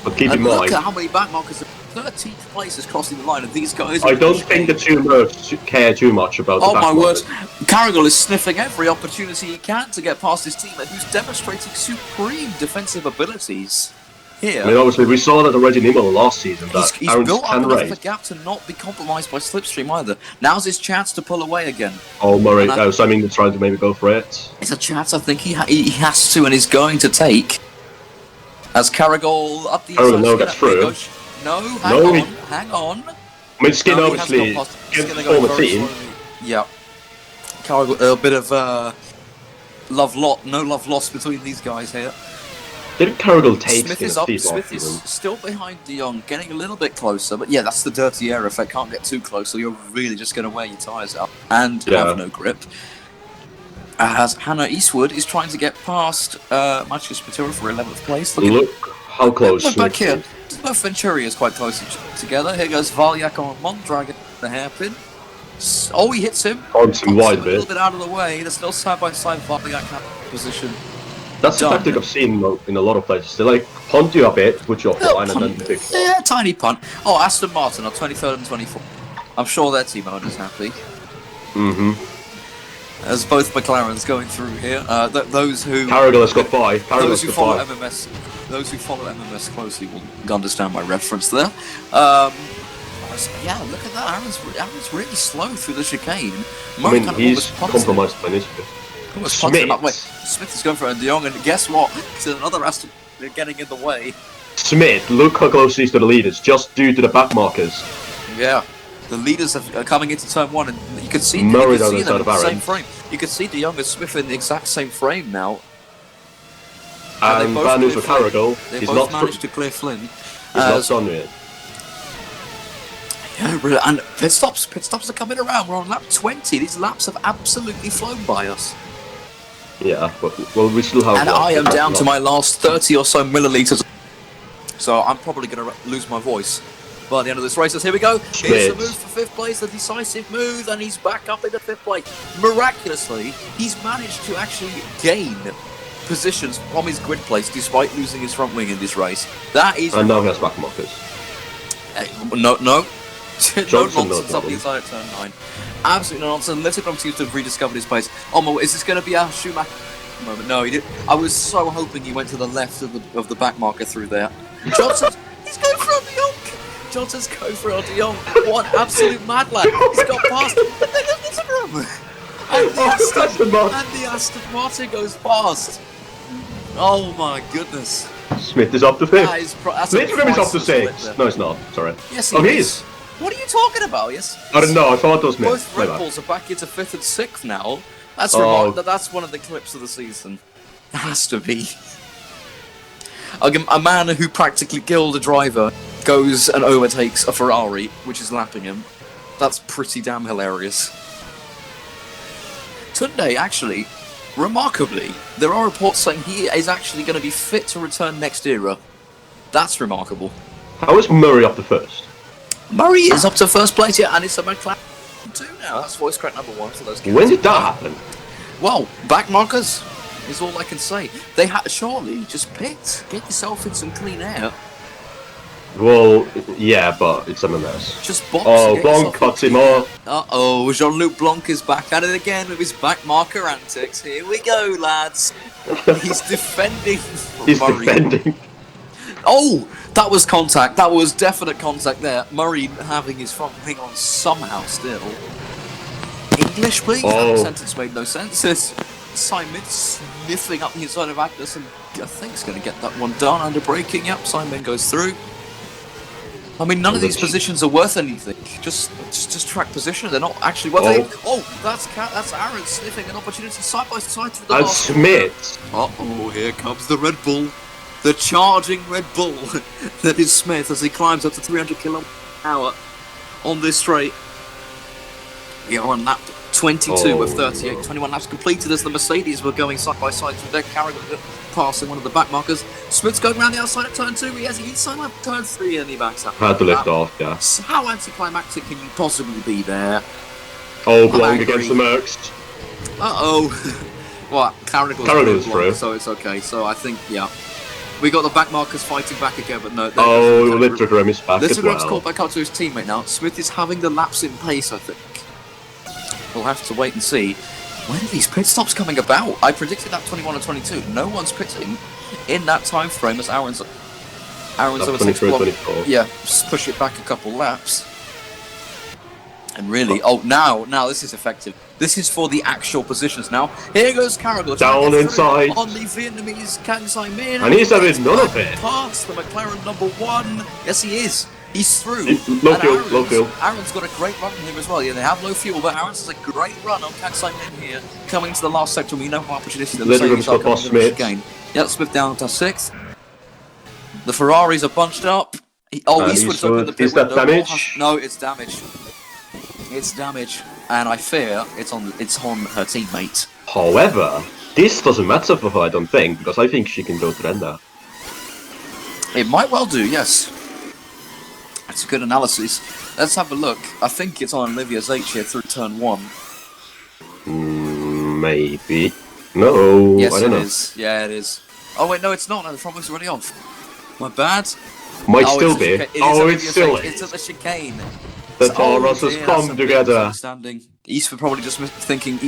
B: But keep in mind,
A: look at how many back markers. 13th place is crossing the line, and these guys.
B: I don't think the two care too much about.
A: Oh
B: the back
A: my word!
B: markers.
A: Caragor is sniffing every opportunity he can to get past his teammate, who's demonstrating supreme defensive abilities. Here,
B: I mean, obviously we saw that already in Imola last season. That
A: he's built up enough of a gap to not be compromised by slipstream either. Now's his chance to pull away again.
B: Oh, Murray! Simon trying to maybe go for it.
A: It's a chance I think he has to and is going to take. As Caragor up the inside.
B: No, gets through.
A: No, hang on.
B: I mean, Skin obviously gets the former team.
A: Yeah. Caragor, a bit of no love lost between these guys here.
B: Didn't Caragor take
A: Smith is up. Smith is still behind De Jong, getting a little bit closer. But yeah, that's the dirty air effect. Can't get too close, so you're really just going to wear your tyres out and have no grip. As Hannah Eastwood is trying to get past Magic Material for 11th place.
B: Look how close.
A: We're back here. Both Venturi is quite close together. Here goes Valyak on Mondragon, the hairpin. Oh, he hits him.
B: On some wide
A: a little bit out of the way. There's still side by side Valyak position.
B: That's a tactic I've seen in a lot of places. They like punt you a bit, put you off the line, and then big.
A: Yeah, tiny punt. Oh, Aston Martin are 23rd and 24th. I'm sure their team owner's happy. As both McLarens going through here. Those who
B: Caragor has got 5.
A: Those who follow MMS closely will understand my reference there. Yeah, look at that. Aaron's really slow through the chicane.
B: I mean, he's compromised by this.
A: Smith is going for a De Jong, and guess what? There's another Aston getting in the way.
B: Smith, look how close he is to the leaders, just due to the back markers.
A: Yeah, the leaders are coming into turn 1, and you can see
B: Murray
A: them
B: in
A: the same frame. You can see De Jong and Smith in the exact same frame now.
B: And bad news for Caragor.
A: They both managed to clear Flynn.
B: He's not done yet.
A: Yeah, and pit stops are coming around. We're on lap 20. These laps have absolutely flown by us.
B: Yeah, but well, we still have.
A: And I am down to my last 30 or so milliliters, so I'm probably going to lose my voice by the end of this race. So here we go. Here's the move for 5th place, the decisive move, and he's back up into 5th place. Miraculously, he's managed to actually gain positions from his grid place despite losing his front wing in this race. That is.
B: And now he has back markers.
A: No nonsense up the inside at turn 9. Absolutely nonsense. Let's hope seems to have rediscovered his pace. Oh my, is this going to be a Schumacher moment? No, he did. I was so hoping he went to the left of the back marker through there. Johnson, he's going for a De Jong. Johnson's going for a De Jong. What an absolute mad lad. He's got past him, but then there's a room. And the Aston Martin goes past. Oh my goodness.
B: Smith is up to 5th. Smith is up to 6th. No, it's not. Sorry.
A: Yes, he is. What are you talking about? Yes.
B: I don't know. I thought it was Smith.
A: Both Red Bulls are back into 5th and 6th now. That's remarkable. That's one of the clips of the season. It has to be. A man who practically killed a driver goes and overtakes a Ferrari, which is lapping him. That's pretty damn hilarious. Tunde, actually, remarkably, there are reports saying he is actually going to be fit to return next era. That's remarkable.
B: How is Murray up to 1st?
A: Murray is up to 1st place, yeah, and it's a McLaren 2 now. That's voice crack number 1 for those guys.
B: When did that happen?
A: Well, back markers. is all I can say. They had surely just pit, get yourself in some clean air.
B: Well, yeah, but it's MMS.
A: Just box.
B: Oh, Blanc cuts him off.
A: Uh-oh, Jean-Luc Blanc is back at it again with his back marker antics. Here we go, lads. He's defending.
B: He's
A: Murray.
B: defending.
A: Oh, that was contact. That was definite contact there. Murray having his front wing on somehow still. English, please?
B: Oh.
A: That sentence made no sense. It's Simon sniffing up the inside of Agnes, and I think he's going to get that one done under braking. Yep, Simon goes through. I mean, none of these positions are worth anything. Just track position. They're not actually worth anything. Oh, that's Aaron sniffing an opportunity side by side through the
B: And
A: last.
B: Smith.
A: Uh-oh, here comes the Red Bull. The charging Red Bull. That is Smith as he climbs up to 300 km/h on this straight. We are on lap 22 with 38, 21 laps completed as the Mercedes were going side by side through their Carragher passing one of the back markers. Smith's going around the outside of turn 2, he has the inside lap turn 3 and he backs up.
B: Had to lift off, yeah.
A: So how anticlimactic can you possibly be there?
B: Oh, Blanc against the Mercs.
A: Uh-oh. What?
B: Carragher's through.
A: So it's okay. So I think, yeah. We got the back markers fighting back again, but no.
B: Oh, Littlegram is back as well.
A: Littlegram's caught back up to his teammate now. Smith is having the laps in pace, I think. We'll have to wait and see. When are these pit stops coming about? I predicted that 21 and 22. No one's pitting in that time frame as Aaron's over
B: 24.
A: Yeah, just push it back a couple laps. And really, now this is effective. This is for the actual positions now. Here goes Carragher
B: down inside
A: on the Vietnamese Kang Sai-min.
B: And he's having none of it.
A: Past the McLaren #1. Yes, he is. He's through.
B: Low fuel.
A: Aaron's got a great run here as well. Yeah, they have low fuel, but Aaron's has a great run on Kang Sai-min here. Coming to the last sector, we know how opportunity the Mercedes are coming to again. Yeah, Smith down to 6th. The Ferraris are bunched up. Eastwood's opened the pit
B: is that
A: window.
B: damage?
A: No, it's damage. It's damage, and I fear it's on her teammate.
B: However, this doesn't matter for her, I don't think, because I think she can go to Renda.
A: It might well do, yes. That's a good analysis. Let's have a look. I think it's on Olivia's H here through turn 1.
B: Maybe. No,
A: yes,
B: I don't know.
A: It is. Yeah, it is. Oh wait, no, it's not. No, the front wing's already off. My bad.
B: Might still be. It's still is.
A: It's at the chicane.
B: The Taurus come together.
A: Eastwood probably just thinking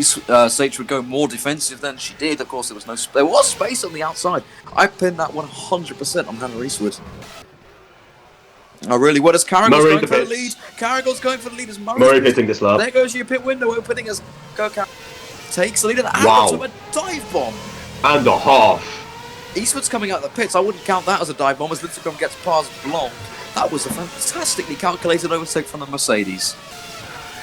A: Sage would go more defensive than she did. Of course, there was space on the outside. I pinned that 100% on Hannah Eastwood. Oh really? What is Carragher's going for the lead? Carragher's going for the lead as
B: Murray pitting this lap.
A: There goes your pit window opening as go takes the lead and to a dive bomb.
B: And a half.
A: Eastwood's coming out of the pits. I wouldn't count that as a dive bomb as Littlegram gets past Blanc. That was a fantastically calculated overtake from the Mercedes.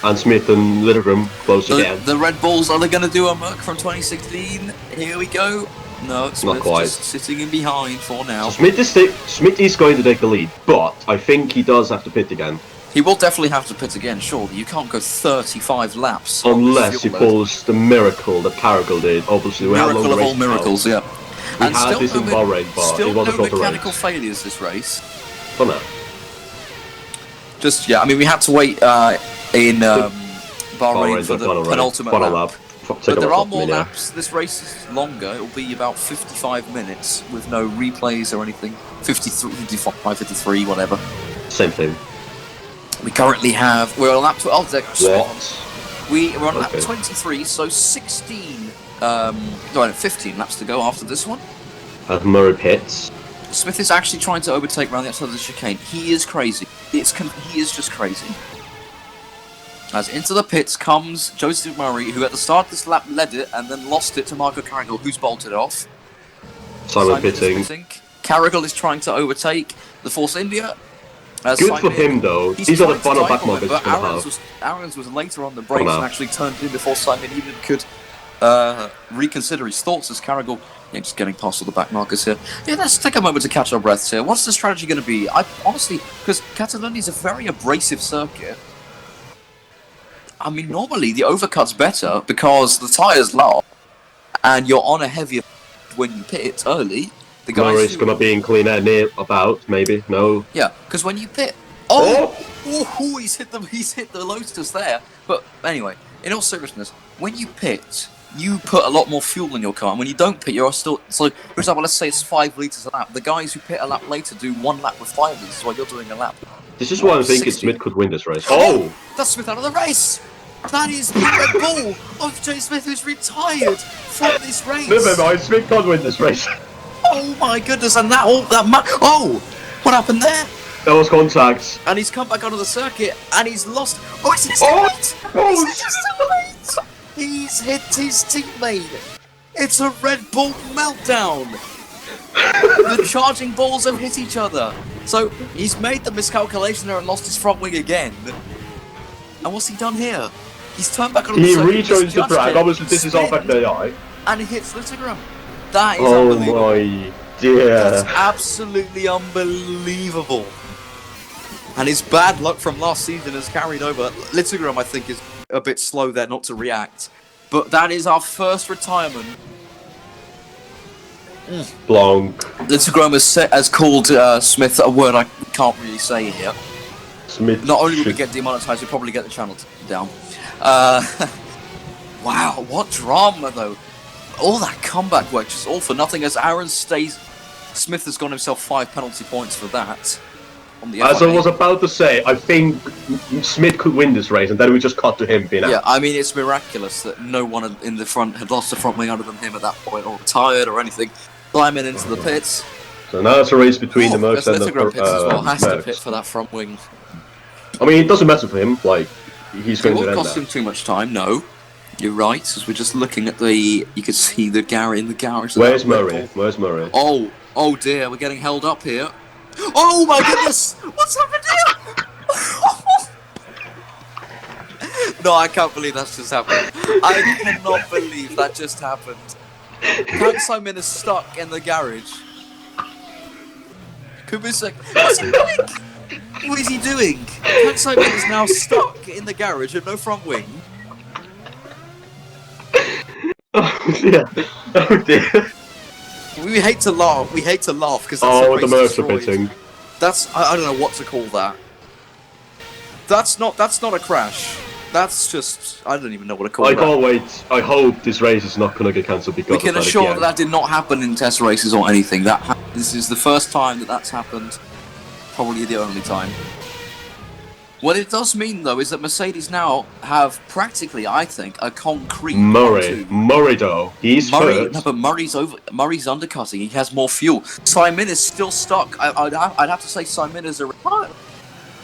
B: And Smith and Littlegram close again.
A: The Red Bulls, are they going to do a Merc from 2016? Here we go. No, Smith
B: not quite.
A: Just sitting in behind for now.
B: So Smith is going to take the lead, but I think he does have to pit again.
A: He will definitely have to pit again, surely. You can't go 35 laps.
B: Unless he pulls the miracle that Carragher did. Obviously, we have
A: miracle of all miracles, yeah.
B: We had this in Bahrain, but it was a shorter race.
A: Still no mechanical failures this race.
B: For now.
A: Just, yeah, I mean, we had to wait in Bahrain for the penultimate lap. But there are more laps. This race is longer. It will be about 55 minutes with no replays or anything. 53, 55, 53, whatever.
B: Same thing.
A: We currently have... We're on lap... We're on lap 23, so 15 laps to go after this one.
B: As Murray pits.
A: Smith is actually trying to overtake around the outside of the chicane. He is crazy. He is just crazy. As into the pits comes Joseph Murray, who at the start of this lap led it and then lost it to Marco Carragher, who's bolted off.
B: Simon pitting.
A: Carragher is trying to overtake the Force India.
B: Good for him though. These are the final back markers.
A: But Aaron's was later on the brakes and actually turned in before Simon even could reconsider his thoughts as Carragher just getting past all the back markers here. Yeah, let's take a moment to catch our breaths here. What's the strategy going to be? I honestly, because Catalonia is a very abrasive circuit. I mean, normally the overcut's better because the tyre's low and you're on a heavier when you pit early. The guys
B: Murray's going to be in clean air near about, maybe. No.
A: Yeah, because when you pit... he's hit the Lotus there. But anyway, in all seriousness, when you pit, you put a lot more fuel in your car, and when you don't pit, you're still... So, for example, let's say it's 5 litres a lap. The guys who pit a lap later do 1 lap with 5 litres while you're doing a lap.
B: This is why I'm thinking
A: 60.
B: Smith could win this race. Oh!
A: That's Smith out of the race! That is the Red Bull of Jay Smith, who's retired from this race!
B: Never mind, Smith can't win this race.
A: Oh my goodness, and what happened there?
B: That was contact.
A: And he's come back onto the circuit, and he's lost... Oh, it's his
B: Oh!
A: teammate!
B: Oh!
A: It's his teammate! He's hit his teammate! It's a Red Bull meltdown! The charging balls have hit each other. So, he's made the miscalculation there and lost his front wing again. And what's he done here? He's turned back on the circuit.
B: He rejoins the track. Obviously, this is off FAI.
A: And he hits Littlegram. That is
B: Oh
A: unbelievable.
B: my dear.
A: That's absolutely unbelievable. And his bad luck from last season has carried over. Littlegram, I think, is a bit slow there not to react. But that is our first retirement.
B: Blanc.
A: Littlegram has called Smith a word I can't really say here.
B: Smith.
A: Not only will we
B: should-
A: get demonetized, we'll probably get the channel down. Wow, what drama though. All that comeback work, just all for nothing as Aaron stays... Smith has got himself 5 penalty points for that. On the
B: As I
A: FIA.
B: was about to say, I think Smith could win this race, and then we just cut to him being
A: Yeah,
B: out.
A: I mean, it's miraculous that no one in the front had lost the front wing other than him at that point, or retired or anything. Climbing into the pits.
B: So now it's a race between the Mercs
A: there's
B: and the
A: Littlegram pits as well. Has to
B: Mercs.
A: pit for that front wing.
B: I mean, it doesn't matter for him. Like, he's
A: It
B: going to
A: won't
B: end
A: cost him
B: that.
A: too much time, no. You're right, as we're just looking at the... You can see the Gary in the garage.
B: Where's Murray? Where's Murray?
A: Oh dear, we're getting held up here. Oh my goodness! What's happened here? No, I can't believe that's just happened. I cannot believe that just happened. Count Simon is stuck in the garage. Kubusek, what's he doing? What is he doing? Count Simon is now stuck in the garage with no front wing.
B: Oh dear. Oh dear.
A: We hate to laugh. We hate to laugh because
B: Oh, the Mercs are pitting.
A: That's I don't know what to call that. That's not a crash. That's just I don't even know what to call
B: I
A: that.
B: can't wait. I hope this race is not going to get cancelled because
A: We
B: of
A: can
B: that
A: assure
B: again.
A: that did not happen in test races or anything. This is the first time that that's happened. Probably the only time. What it does mean, though, is that Mercedes now have practically, I think, a concrete
B: Murray. Murray, though. He's first.
A: No, but Murray's undercutting. He has more fuel. Simon is still stuck. I'd have to say Simon is a retirement.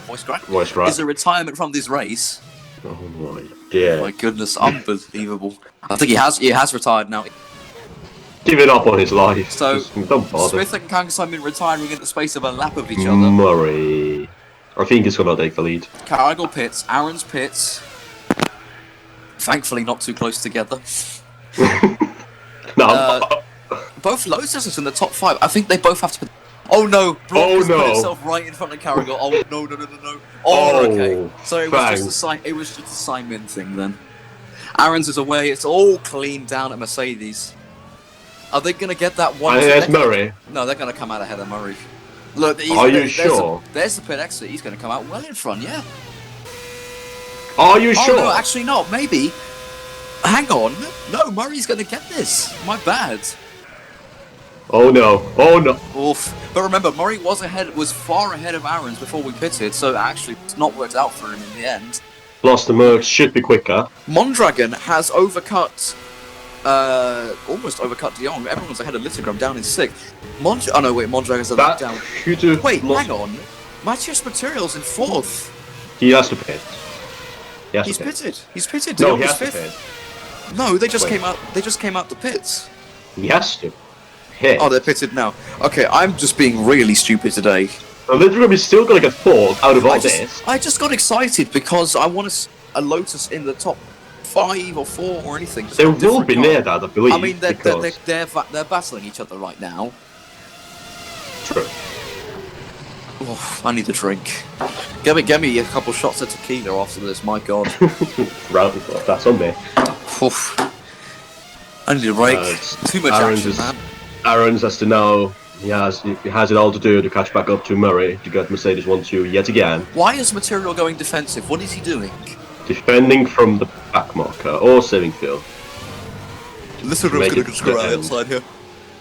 A: Voice crack. Is a retirement from this race.
B: Oh my dear.
A: My goodness, unbelievable. I think he has retired now.
B: Giving up on his life.
A: So
B: Just don't bother.
A: Smith and Kang Simon retiring in the space of a lap of each other.
B: Murray. I think he's going to take the lead.
A: Cargill pits, Aaron's pits. Thankfully, not too close together.
B: No.
A: Both low testers in the top 5. I think they both have to. Oh no! Brock has put himself right in front of Cargill. Oh no! Oh, okay. So it was just a Simon thing then. Aaron's is away. It's all clean down at Mercedes. Are they going to get that one?
B: There's Murray.
A: No, they're going to come out ahead of Murray. Look,
B: sure?
A: There's the pit exit. He's going to come out well in front, yeah.
B: Are you sure?
A: No, actually not. Maybe. Hang on. No, Murray's going to get this. My bad.
B: Oh no. Oh no.
A: Oof. But remember, Murray was far ahead of Aaron's before we pitted, so actually it's not worked out for him in the end.
B: Plus the Mercs should be quicker.
A: Mondragon has almost overcut De Jong. Everyone's ahead of Littlegram down in 6th. Oh no, wait, Mondragon's a lap down. Wait, hang on. Matthias Material's in 4th.
B: He has to pit.
A: He's pitted. He's pitted.
B: No,
A: De Jong
B: he
A: is
B: has to
A: 5th.
B: pit.
A: No, they just came out. They just came out the pits.
B: He has to pit.
A: Oh, they're pitted now. Okay, I'm just being really stupid today.
B: Littlegram is still going to get 4th out of all this.
A: I just got excited because I want a Lotus in the top 5 or 4 or anything. Just
B: They
A: a
B: will
A: different
B: be
A: car.
B: near that, I believe.
A: I mean, they're
B: because...
A: battling each other right now.
B: True.
A: Oh, I need a drink. Get me a couple shots of tequila after this. My God.
B: That's on me.
A: Oof. I need a break. Too much action, man.
B: Aaron's has to now. He has it all to do to catch back up to Murray to get Mercedes 1-2 yet again.
A: Why is Material going defensive? What is he doing?
B: Defending from the back marker or saving field.
A: Listen,
B: to
A: I'm
B: make
A: gonna
B: it
A: just
B: to
A: go
B: the
A: right
B: end.
A: outside here.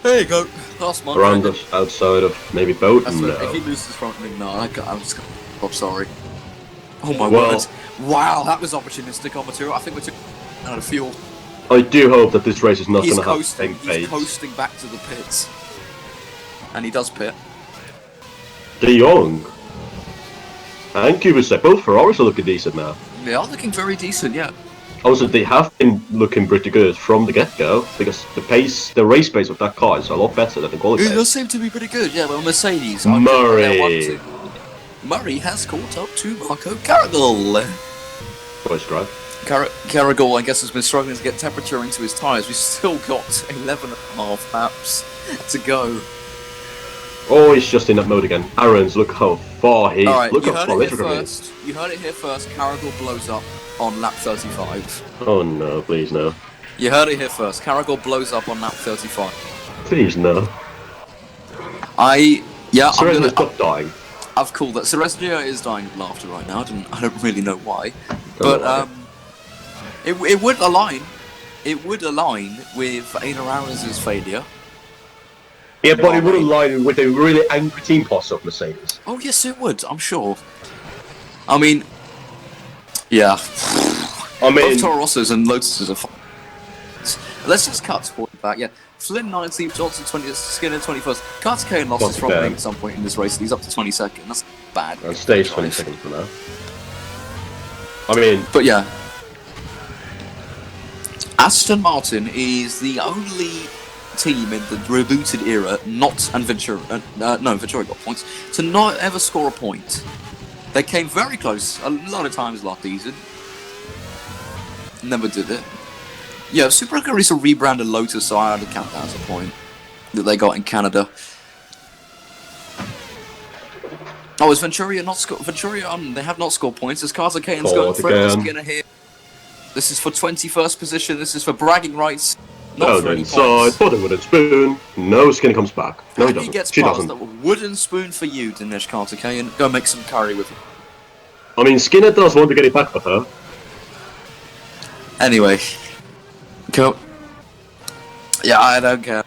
A: There you go. Last month.
B: Around us, outside of maybe boat.
A: That's
B: No.
A: right. If he loses front wing, no, I'm just gonna. I'm sorry. Oh my
B: Well-
A: word! Wow, that was opportunistic on material. I think we're too out of fuel.
B: I do hope that this race is not
A: He's
B: going to have the
A: coasting.
B: same
A: He's
B: fate.
A: coasting back to the pits, and he does pit.
B: De Jong and Kubicek, both Ferraris are looking decent now.
A: They are looking very decent, yeah.
B: Also, they have been looking pretty good from the get-go because the race pace of that car is a lot better than the
A: It
B: qualifying.
A: does seem to be pretty good, yeah. Well, Mercedes are just where they want to. Murray has caught up to Marco Caragol.
B: Voice crack.
A: Caragol, I guess, has been struggling to get temperature into his tyres. We've still got 11 and a half laps to go.
B: Oh, he's just in that mode again. Aaron's, look how far he.
A: Alright,
B: Look
A: you
B: how
A: heard
B: far
A: it here
B: Littleton is.
A: first. You heard it here first. Caragol blows up on lap 35.
B: Oh no, please no.
A: You heard it here first. Caragol blows up on lap 35.
B: Please no.
A: I'm
B: Serena,
A: gonna.
B: stop dying.
A: I've called that. Serestria is dying of laughter right now. I don't really know why, but it would align. It would align with Ada Arons's failure.
B: Yeah, but it would align with a really angry team boss of Mercedes.
A: Oh yes, it would. I'm sure. I mean, yeah.
B: I mean,
A: Both Toro Rossos and Lotuses are. Let's just cut to point back. Yeah, Flynn 19th, Johnson 20th, Skinner 21st. Carter Kane lost his front wing at some point in this race, and he's up to 22nd. That's bad.
B: And stage 22nd for now. I mean,
A: but yeah, Aston Martin is the only team in the rebooted era, Ventura got points, to not ever score a point. They came very close a lot of times last season. Never did it. Yeah, Super Aguri's a rebranded Lotus, so I had to count that as a point that they got in Canada. Oh, is Venturia not scored? Venturia, they have not scored points. As Carter Kane's going for it, Skinner here. This is for 21st position. This is for bragging rights. Not for any points.
B: Put a wooden spoon. No, Skinner comes back. No, he doesn't.
A: He gets
B: she
A: past.
B: doesn't.
A: Wooden spoon for you, Dinesh Carter Kane. Go make some curry with him.
B: I mean, Skinner does want to get it back for her.
A: Anyway. Cool. Yeah, I don't care.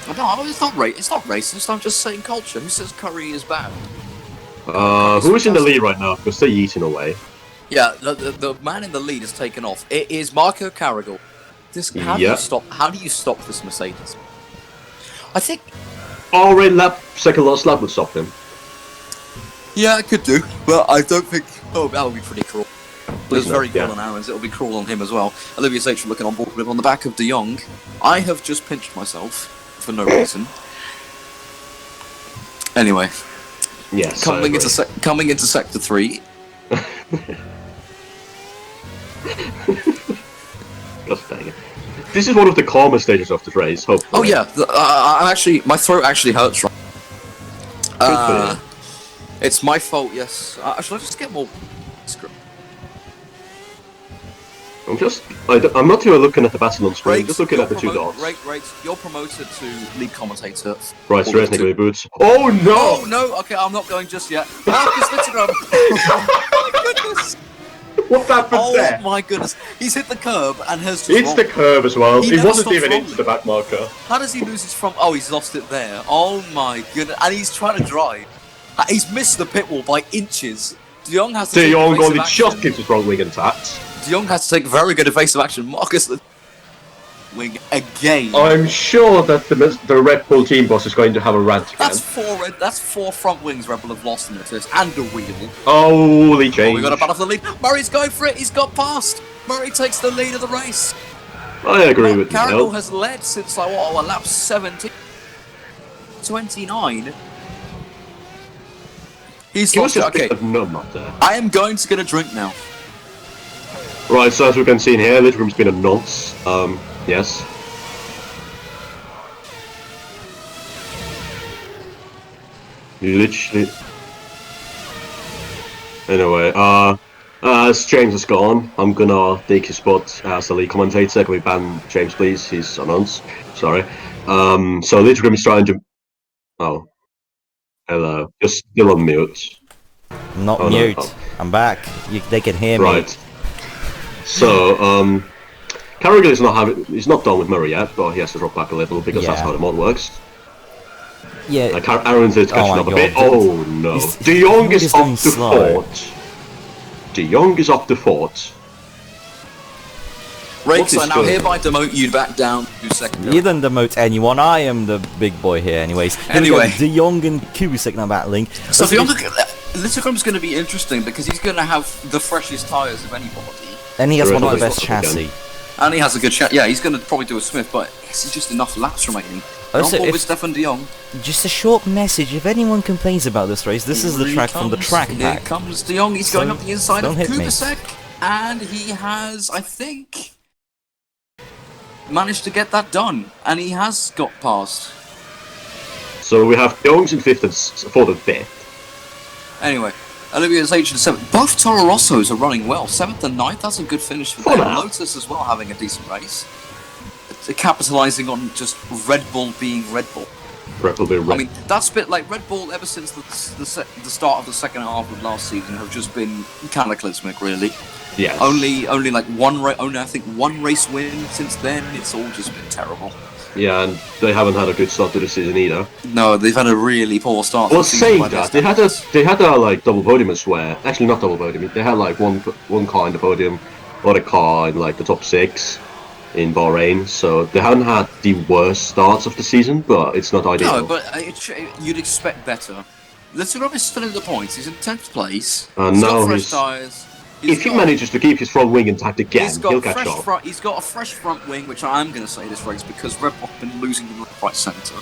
A: No, it's not racist. I'm just saying culture. Who says curry is bad?
B: Who is in the lead right now? Because they're eating away.
A: Yeah, the man in the lead has taken off. It is Marco Caragol. How do you stop this Mercedes? I think
B: already second last lap would stop him.
A: Yeah, I could do, but I don't think. Oh, that would be pretty cruel. It was very cruel on Aaron's. It'll be cruel on him as well. Olivia Sage looking on board with him on the back of De Jong. I have just pinched myself for no reason. Anyway,
B: yes.
A: Coming into sector 3.
B: Just dang it. This is one of the calmer stages of the race. Hopefully.
A: Oh yeah, my throat actually hurts. Right. It's my fault. Yes. Should I just get more?
B: I'm not even looking at the battle on screen. Just looking at the two dots.
A: Right. You're promoted to lead commentator.
B: Right, Stress negative boots. Oh no!
A: Oh no! Okay, I'm not going just yet. Marcus Littleton. Oh my goodness!
B: What happened there?
A: Oh my goodness! He's hit the curb and has just.
B: It's the curb as well. He wasn't even
A: rolling.
B: into the back marker.
A: How does he lose his front? Oh, he's lost it there. Oh my goodness! And he's trying to drive. He's missed the pit wall by inches. De Jong has to.
B: De Jong only just keeps his front wing intact.
A: De Jong has to take very good evasive action. Marcus wing again.
B: I'm sure that the Red Bull team boss is going to have a rant again.
A: That's four front wings Red Bull have lost in the test and a wheel.
B: Holy change.
A: We got a battle for the lead. Murray's going for it. He's got past. Murray takes the lead of the race.
B: I agree with you.
A: Caragol has led since lap 17. 29. He's lost it. Okay. I am going to get a drink now.
B: Right, so as we can see in here, Littleroom's been a nonce. Yes. Literally. Anyway, as James is gone, I'm gonna take his spot as the lead commentator. Can we ban James, please? He's a nonce. Sorry. So Littleroom is trying to. Oh. Hello. Just still on mute.
C: I'm not mute.
B: No.
C: I'm back. They can hear me.
B: Right. So, Carragher he's not done with Murray yet, but he has to drop back a little because that's how the mod works.
C: Yeah.
B: Aarons is catching up a bit. Oh no. De Jong is up the fort. De Jong is up the fort.
A: Right, so now hereby demote you back down to second.
C: You don't demote anyone, I am the big boy here anyways.
A: Anyway.
C: De Jong and Kubicek now battling.
A: So De Jong, Littlegrom's going to be interesting because he's going to have the freshest tyres of anybody.
C: And he has one of the best chassis.
A: And he has a good chassis. Yeah, he's going to probably do a Smith, but it's just enough laps remaining.
C: Also,
A: with Stefan De Jong.
C: Just a short message, if anyone complains about this race, this is the track from the track pack.
A: Here comes De Jong, he's going up the inside of Kubicek, and he has, I think, managed to get that done, and he has got past.
B: So we have De Jong's in 5th and 4th and 5th.
A: Anyway, Olivia's 8th and 7th. Both Toro Rossos are running well. 7th and 9th, that's a good finish for them. Lotus as well having a decent race. Capitalising on just Red Bull being Red Bull.
B: Red Bull being Red Bull.
A: I mean, that's a bit like Red Bull ever since the start of the second half of last season have just been cataclysmic, really.
B: Yeah.
A: Only like only I think one race win since then. It's all just been terrible.
B: Yeah, and they haven't had a good start to the season either.
A: No, they've had a really poor start.
B: Well, saying that, they had a like double podium, I swear. Actually, not double podium. They had like one car in the podium, other car in like the top 6 in Bahrain. So they haven't had the worst starts of the season, but it's not ideal.
A: No, but you'd expect better. Littlegrove is still in the points. He's in 10th place.
B: And now
A: got fresh tyres.
B: If he manages to keep his front wing intact again, he'll catch up.
A: He's got a fresh front wing, which I am going to say this race because Red Bull have been losing the right centre.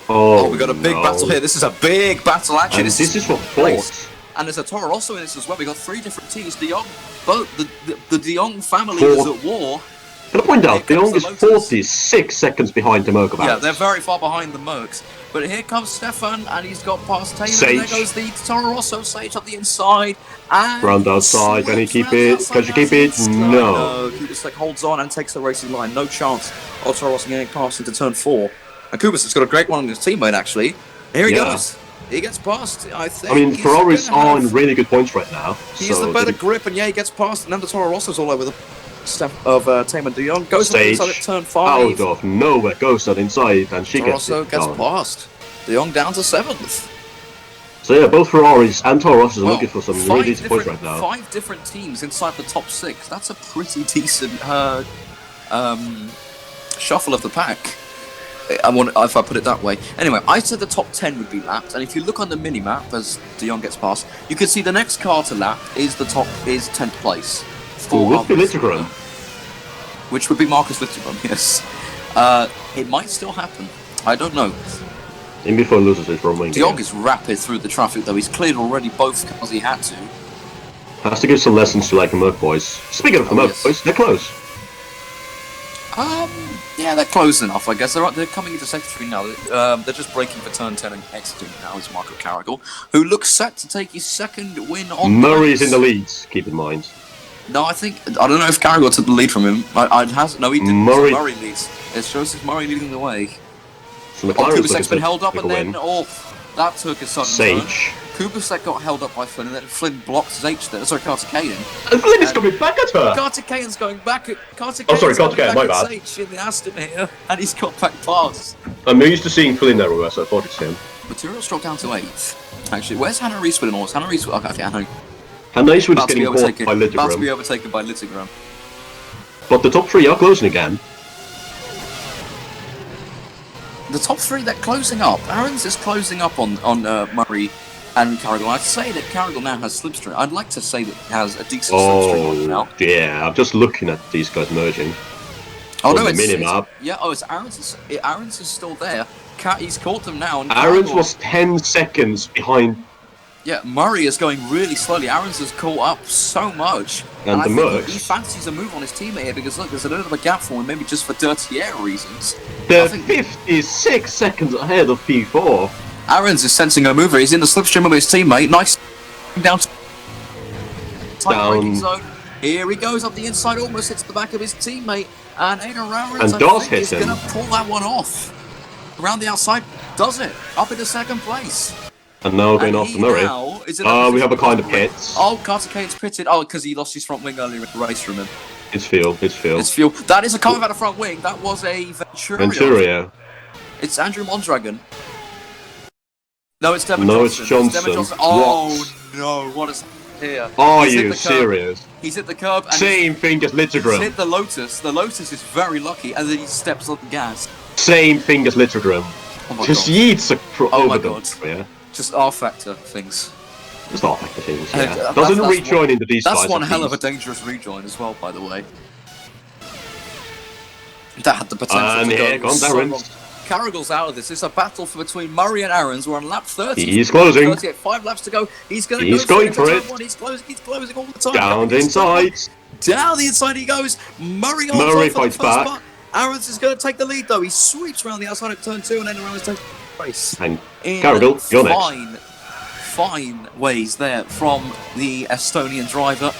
A: Oh, we got a big battle here. This is a big battle, actually.
B: And this is for 4th.
A: And there's a Toro Rosso in this as well. We got 3 different teams. De Jong, both the De Jong family is at war.
B: Can I point out, De Jong is 46 seconds behind the Merc.
A: Yeah, they're very far behind the Mercs. But here comes Stefan, and he's got past Taylor. And there goes the Toro Rosso Sage up the inside. And
B: round outside, can he keep it? Can you keep it? No.
A: Kubicek holds on and takes the racing line. No chance of Toro Rosso getting past into turn 4. And Kubicek's got a great one on his teammate, actually. Here he goes. He gets past, I think.
B: I mean, Ferraris are in really good points right now.
A: He has the better grip, and yeah, he gets past. And then the Toro Rosso's all over the stuff of Taylor De Jong. Goes on the inside at turn 5.
B: Out of nowhere goes that inside, and she gets
A: past. De Jong down to 7th.
B: So yeah, both Ferraris and Toro Rossos are looking for some really decent points right now.
A: 5 different teams inside the top 6. That's a pretty decent shuffle of the pack. If I put it that way. Anyway, I said the top 10 would be lapped, and if you look on the mini-map as De Jong gets past, you can see the next car to lap is 10th place.
B: Would be Littlegram.
A: Which would be Marcus Littlegram, yes. It might still happen. I don't know.
B: In before loses his front wing.
A: De Jong is rapid through the traffic, though. He's cleared already both cars he had to.
B: Has to give some lessons to like the Merc boys. Speaking of the Merc boys, they're close.
A: Yeah, they're close enough, I guess. They're coming into sector 3 now. They're just braking for turn 10 and exiting now is Marco Carragher, who looks set to take his second win on
B: Murray's in the lead, keep in mind.
A: No, I don't know if Carragher took the lead from him. No, he didn't.
B: Murray
A: leads. It shows Murray leading the way.
B: So
A: Kubicek's been held up, and then that took a sudden
B: Sage.
A: turn. Kubicek got held up by Flynn, and then Flynn blocked Sage there. Sorry, Carter Caden.
B: And Flynn is coming back at her!
A: Carter Caden's going back at... Carter
B: Caden, my bad.
A: Sage in the Aston here, and he's got back past.
B: I'm used to seeing Flynn everywhere, so I thought it's him.
A: Materials dropped down to 8th. Actually, where's Hannah Reeswood and all this? Hannah Reeswood... Okay, Hannah
B: Reeswood is getting caught by Littlegram.
A: About to be overtaken by Littlegram.
B: But the top 3 are closing again.
A: The top 3, they're closing up. Aarons is closing up on Murray and Carragher. I'd say that Carragher now has slipstream. I'd like to say that he has a decent slipstream on now.
B: Yeah, I'm just looking at these guys merging.
A: Oh no, it's
B: minimap.
A: it's Aarons. Aarons is still there. He's caught them now. And
B: Aarons was 10 seconds behind.
A: Yeah, Murray is going really slowly. Aarons has caught up so much.
B: And
A: I
B: the
A: think he fancies a move on his teammate here because look, there's a little bit of a gap for him, maybe just for dirty air reasons.
B: They're 56 seconds ahead of P4.
A: Aarons is sensing a mover. He's in the slipstream of his teammate. Nice down. Zone. Here he goes up the inside, almost hits the back of his teammate, and Aiden Aarons is going to pull that one off. Around the outside, does it up into 2nd place.
B: And now going off the Murray. We have a kind of pits.
A: Oh, Carter Caden's pitted. Oh, because he lost his front wing earlier in the race from him.
B: It's fuel.
A: It's fuel. That is a car without a front wing. That was a
B: Venturia.
A: It's Andrew Mondragon. No, it's Devon
B: No,
A: Johnson.
B: it's Johnson.
A: Devon Johnson. Oh no! What is here?
B: Are you serious?
A: He's hit the curb. And
B: Same thing as
A: he's
B: Littlegrim.
A: hit the Lotus. The Lotus is very lucky, and then he steps on the gas.
B: Same thing as Littlegrim.
A: Oh my
B: Just
A: god!
B: yeets
A: Oh my
B: over
A: god!
B: them. Yeah.
A: Just R-factor things.
B: Just not like the things.
A: And
B: Yeah. Doesn't
A: that's
B: rejoin into these.
A: That's
B: guys
A: one
B: at
A: hell of a
B: least.
A: dangerous rejoin as well, by the way. That had the potential
B: And
A: to
B: here
A: go
B: comes
A: so
B: Aaron.
A: wrong. Carragher's out of this. It's a battle between Murray and Aarons. We're on lap 30.
B: He's closing.
A: 38, 5 laps to go. He's going
B: He's
A: to go
B: going for it.
A: He's closing all the time.
B: Down the inside.
A: Down the inside he goes. Murray holds
B: Murray
A: on for
B: fights
A: the first
B: back.
A: part. Aarons is going to take the lead though. He sweeps around the outside of turn 2 and then Aarons takes the race.
B: And
A: In
B: Carragher, you're next.
A: fine ways there from the Estonian driver.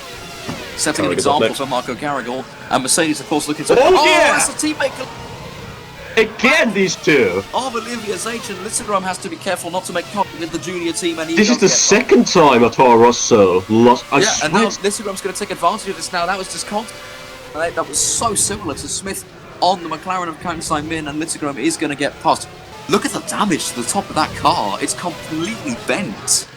A: Setting an
B: Carragher's
A: example
B: up next.
A: for Marco Carragher. And Mercedes, of course, looking to...
B: Oh, yeah!
A: That's a teammate
B: Again, these two.
A: of Olivia Zaitch, and Littlegrim has to be careful not to make contact with the junior team. And he
B: This is
A: does
B: the
A: get
B: second time a Toro Rosso lost. I
A: Yeah, and now
B: swear-
A: Littlegrim's going to take advantage of this now. That was just contact. That was so similar to Smith on the McLaren of Kansai Min, and Littlegrim is going to get past. Look at the damage to the top of that car. It's completely bent.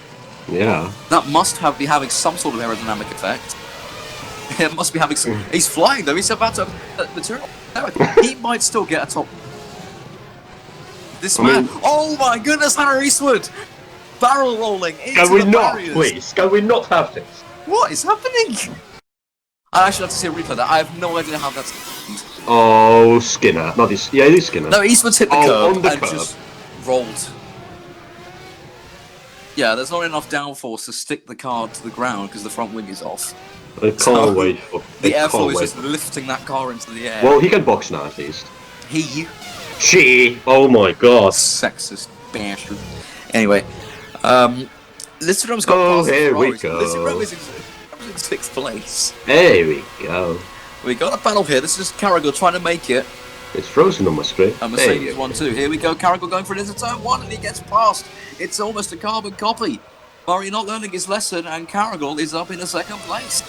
B: Yeah.
A: That must be having some sort of aerodynamic effect. It must be having some... He's flying though. He's about to have material. He might still get a top... This man... Oh my goodness, Hannah Eastwood! Barrel rolling into
B: Can we
A: the
B: not,
A: barriers.
B: please? Can we not have this?
A: What is happening? I actually have to see a replay of that. I have no idea how that's happened.
B: Oh, Skinner. Not this. Yeah, it is Skinner.
A: No, Eastwood's hit the
B: Oh,
A: curb
B: on the
A: and
B: curb.
A: just rolled. Yeah, there's not enough downforce to stick the car to the ground because the front wing is off.
B: I can't
A: So,
B: wait for
A: The
B: I can't
A: airflow is
B: wait.
A: just lifting that car into the air.
B: Well, he can box now at least.
A: She
B: Oh my god.
A: sexist bastard. Anyway, Littlegrim's got
B: Oh,
A: past the
B: here we
A: Ferraris.
B: go.
A: Littlegrim is in 6th place.
B: There we go.
A: We got a battle here. This is Carragher trying to make it.
B: It's frozen on my screen.
A: And
B: There
A: Mercedes
B: you go.
A: 1-2. Here we go. Carragher going for it into turn 1 and he gets past. It's almost a carbon copy. Murray not learning his lesson and Carragher is up in a 2nd place.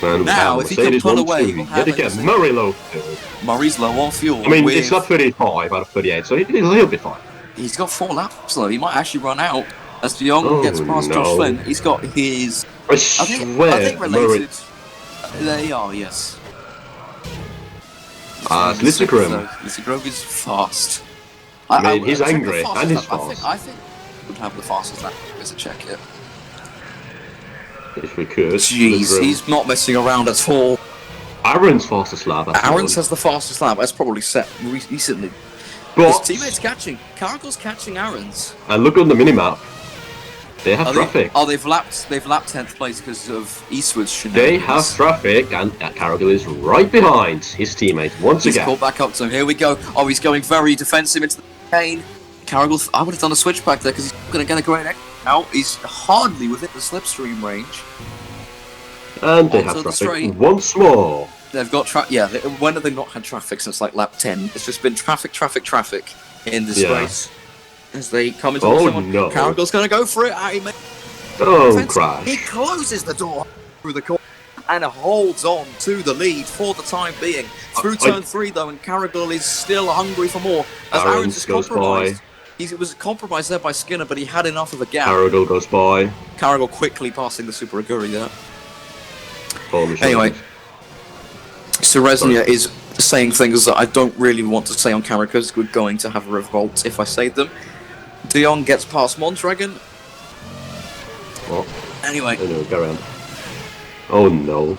B: And
A: Now, if he can
B: Mercedes
A: pull
B: 1-2.
A: away, we'll have
B: Yet again,
A: it.
B: Murray low.
A: Murray's low on fuel.
B: I mean,
A: with-
B: it's not 35 out of 38, so he'll be fine.
A: He's got 4 laps though. He might actually run out as De Jong
B: Oh,
A: gets past
B: no.
A: Josh Flynn. He's got his...
B: I
A: I
B: swear,
A: think
B: Murray.
A: related. They are, yes.
B: Littlegrim.
A: Littlegrim is fast.
B: I mean, he's
A: check the
B: angry,
A: fastest
B: and he's
A: lap.
B: fast.
A: I think we would have the fastest lap. Let's check it.
B: If we could.
A: Jeez,
B: Littlegrim.
A: he's not messing around at all.
B: Aaron's fastest lap. that's
A: Aarons
B: good.
A: has the fastest lap. That's probably set recently. His
B: But,
A: teammates catching. Carragher's catching Aarons.
B: and look on the minimap. They have traffic.
A: They've lapped 10th place because of Eastwood's
B: They
A: shenanigans.
B: have traffic, and Carragher is right behind his teammate once
A: He's
B: again.
A: caught back up to him. Here we go. Oh, he's going very defensive into the cane. Carragher, I would have done a switchback there because he's going to get a great exit out. He's hardly within the slipstream range.
B: And they
A: Onto
B: have
A: the
B: traffic
A: straight.
B: once more.
A: They've got when have they not had traffic since like lap 10? It's just been traffic in this
B: Yeah.
A: race. As they come into
B: Oh,
A: the second one.
B: no.
A: Carragher's going to go for it.
B: Don't
A: He
B: crash.
A: closes the door through the corner and holds on to the lead for the time being. Through
B: I-
A: turn 3 though, and Carragher is still hungry for more. As
B: Aarons
A: Aarons is
B: goes
A: compromised. He was compromised there by Skinner, but he had enough of a gap.
B: Carragher goes by.
A: Carragher quickly passing the Super Aguri there.
B: Oh, Michelle.
A: Anyway, Sereznia is saying things that I don't really want to say on camera because we're going to have a revolt if I say them. De Jong gets past Mondragon.
B: What?
A: Anyway,
B: Anyway, go around. Oh no.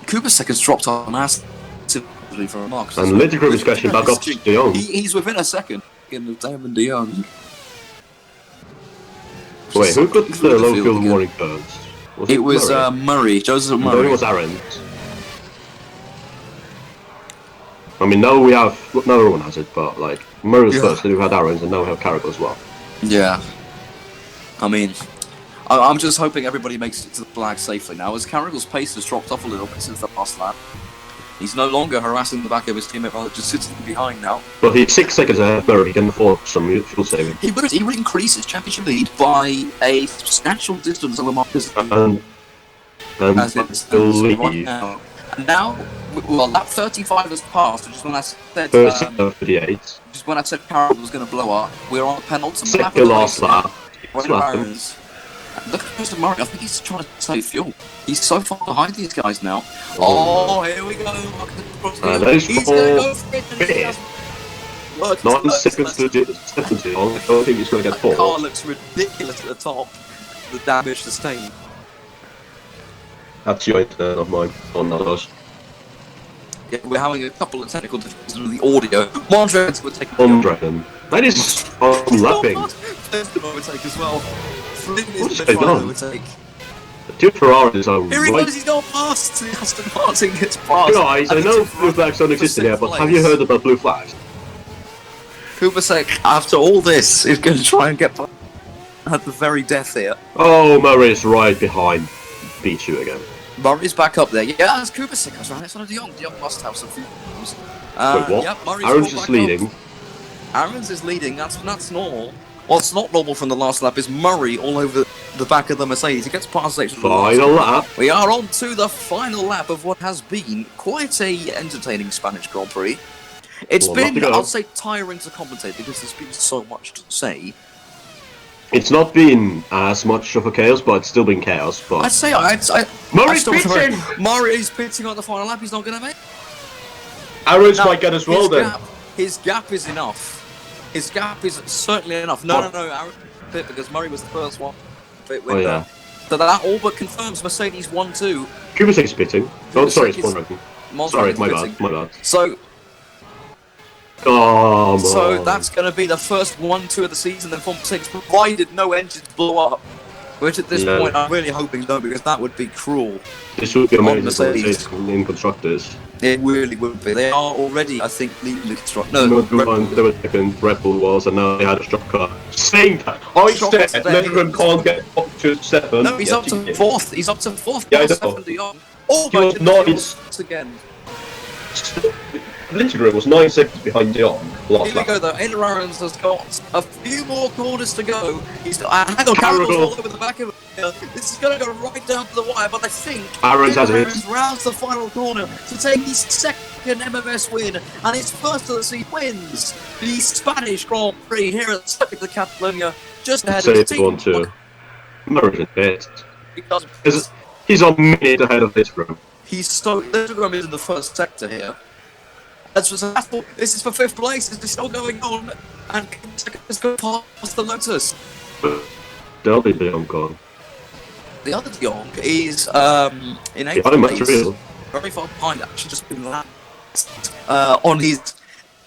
A: Cooper's seconds dropped on massively for remarks.
B: And Littlegrim is catching back up to De Jong.
A: He's within a second of Damon De Jong.
B: Wait, who got
A: He's
B: the
A: with
B: low
A: field
B: fuel
A: again.
B: warning first?
A: It was
B: Murray?
A: Murray, Joseph
B: No,
A: Murray.
B: it was Aaron. I mean, now we have... Not everyone has it, but like... Murray was
A: Yeah.
B: first, then we had Aaron's, and now we have Carragher as well.
A: Yeah. I mean, I'm just hoping everybody makes it to the flag safely now, as Carragher's pace has dropped off a little bit since the last lap. He's no longer harassing the back of his teammate, rather just sitting behind now.
B: But he's 6 seconds ahead of Murray, he can afford some fuel saving.
A: He would increase his championship lead by a substantial distance over Marcus.
B: And
A: As it's
B: the
A: right
B: lead.
A: now. And now, well, lap 35 has passed, which is when I said,
B: 38.
A: which is when I said Carroll was going to blow up. We're on the penultimate lap of
B: Second
A: the
B: last
A: race.
B: lap.
A: We're in irons. Look at Mr. Murray. I think he's trying to save fuel. He's so far behind these guys now. Oh, here we go. He's going to go for it. And he has worked
B: 9 seconds to 70. I don't think he's going to get
A: The car
B: four.
A: looks ridiculous at the top. The damage sustained.
B: That's your internet, not mine. Oh, no, those.
A: Yeah, we're having a couple of technical difficulties with the audio. Mondrian would take
B: Dragon. That is lapping.
A: First overtake as well. Flynn
B: What's
A: is the
B: going on?
A: overtake.
B: Two Ferraris are
A: Here he
B: right.
A: goes, he's gone past. The Aston Martin gets past.
B: Guys, I
A: And
B: know
A: it's
B: blue flags don't exist in here, but
A: place.
B: have you heard about blue flags?
A: Kubasek, after all this, is going to try and get at the very death here.
B: Oh, Murray's right behind. Beat you again.
A: Murray's back up there. Yeah, that's Kubasek. That's right. It's not De Jong. De Jong must have some few problems.
B: Wait, what?
A: Yep, Murray's
B: Aaron's
A: caught
B: just
A: back up.
B: leading.
A: Aaron's is leading. That's normal. What's not normal from the last lap is Murray all over the back of the Mercedes. He gets past station.
B: Final lap.
A: We are on to the final lap of what has been quite a entertaining Spanish Grand Prix. It's
B: Well, not
A: been,
B: to go.
A: I'll say, tiring to commentate because there's been so much to say.
B: It's not been as much of a chaos, but it's still been chaos. But
A: I'd say
B: Murray's
A: I still-
B: pitching!
A: Murray's pitching on the final lap. He's not going to make.
B: Aaron's
A: Now,
B: might get as well then.
A: His gap is enough. His gap is certainly enough. No, Aaron pit because Murray was the first one. Pit with
B: Oh, yeah.
A: So that all but confirms Mercedes 1-2.
B: Kubisek's pitting. Oh, sorry, it's
A: Kubasek
B: one
A: is-
B: ranking.
A: Monza
B: Sorry,
A: is
B: my
A: pitting.
B: bad, my bad.
A: So
B: Oh,
A: that's going to be the first 1-2 of the season then for Mercedes, provided no engines blow up. Which at this
B: Yeah.
A: point I'm really hoping no, because that would be cruel.
B: this would be amazing for
A: Mercedes.
B: Mercedes in constructors.
A: It really would be. They are already, I think, leading the construction.
B: No,
A: No, Red Bull.
B: they were second, Red Bull was, and now they had a strong car. Same time. I
A: Strong
B: said
A: today.
B: Letterman can't get up to 7.
A: No, he's up to fourth. He's up to fourth.
B: Yeah, I
A: past
B: know.
A: Stefan de Jong. Oh
B: He
A: my
B: was
A: goodness,
B: not-
A: once again.
B: Literally was 9 seconds behind Dion last
A: Here we
B: lap.
A: go though. Ender Aarons has got a few more corners to go. He's hang on, Carroll's
B: Carroll.
A: all over the back of it. This is going to go right down to the wire, but I think
B: Aarons has
A: Ender
B: it.
A: Aarons rounds the final corner to take his second MMS win and his first of the season wins the Spanish Grand Prix here at the Circuit de Catalunya, just ahead
B: Say
A: of his
B: it's
A: team.
B: 1-2. Murray's in fifth.
A: Because
B: He's a minute ahead of this room.
A: he's so Littlegram is in the first sector here. That's successful. This is for fifth place. This is still going on, and let's go past the Lotus.
B: They'll be Dion gone.
A: The other De Jong is in eighth
B: Behind
A: place,
B: material.
A: very far behind. Actually, just been lapped on his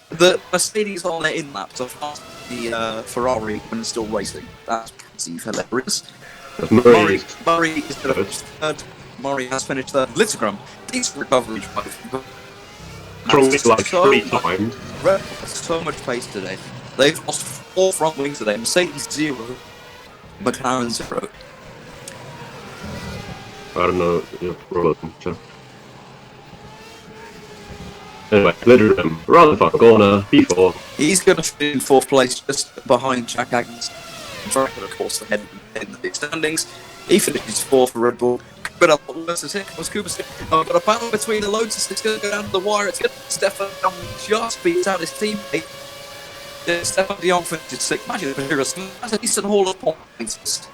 A: the Mercedes on their in lap so fast the Ferrari when it's still racing. That's pretty hilarious.
B: As Murray is
A: Murray is third. Murray has finished third. Littlegram, decent recovery.
B: strongly like
A: So
B: 3
A: much-
B: times.
A: Red Bull has so much pace today. They've lost 4 front wings today. Mercedes 0, McLaren 0.
B: I don't know. Yeah, Robert, sure. Anyway, Littleman, rather fun corner, P4.
A: He's going to finish in 4th place, just behind Jack Agnes. Dragon, of course, the head in the standings. He finishes 4th for Red Bull. But up versus here was Kubasek. I've got a battle between the Lotus. It's going to go down to the wire. It's going to Stefan just beats out his teammate. Stefan de Jong finishes 6th. Imagine if that's a decent haul of points.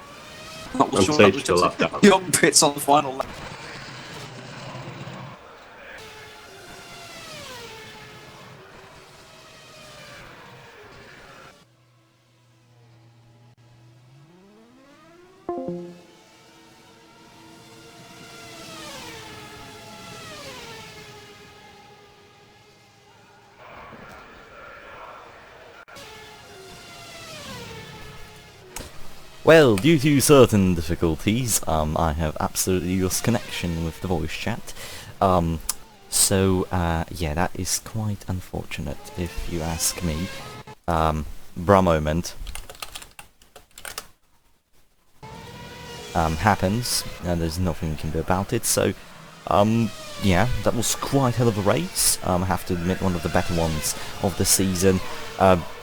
A: Not
B: And
A: sure
B: Sage
A: that was
B: still
A: just
B: left out.
A: De Jong pits on the final lap.
C: Well, due to certain difficulties, I have absolutely lost connection with the voice chat. Yeah, that is quite unfortunate, if you ask me. Bra moment. Happens, and there's nothing you can do about it, so, yeah, that was quite a hell of a race. I have to admit, one of the better ones of the season.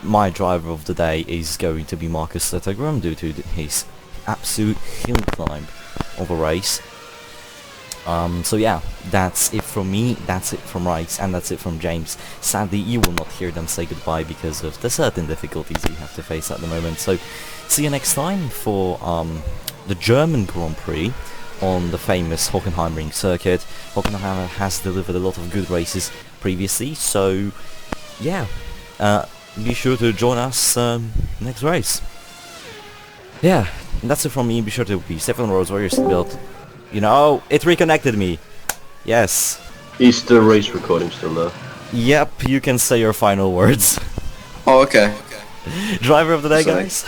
C: My driver of the day is going to be Marcus Lettergram due to his absolute hill climb of a race. So yeah, that's it from me, that's it from Rice, and that's it from James. Sadly, you will not hear them say goodbye because of the certain difficulties we have to face at the moment. So, see you next time for the German Grand Prix on the famous Hockenheimring circuit. Hockenheimer has delivered a lot of good races previously, so yeah, be sure to join us next race. Yeah, that's it from me. Be sure to be safe on the roads, wear your seatbelt. You know, it reconnected me. Yes.
B: Is the race recording still there?
C: Yep, you can say your final words.
A: Oh, okay.
C: Driver of the day,
A: Sorry.
C: guys.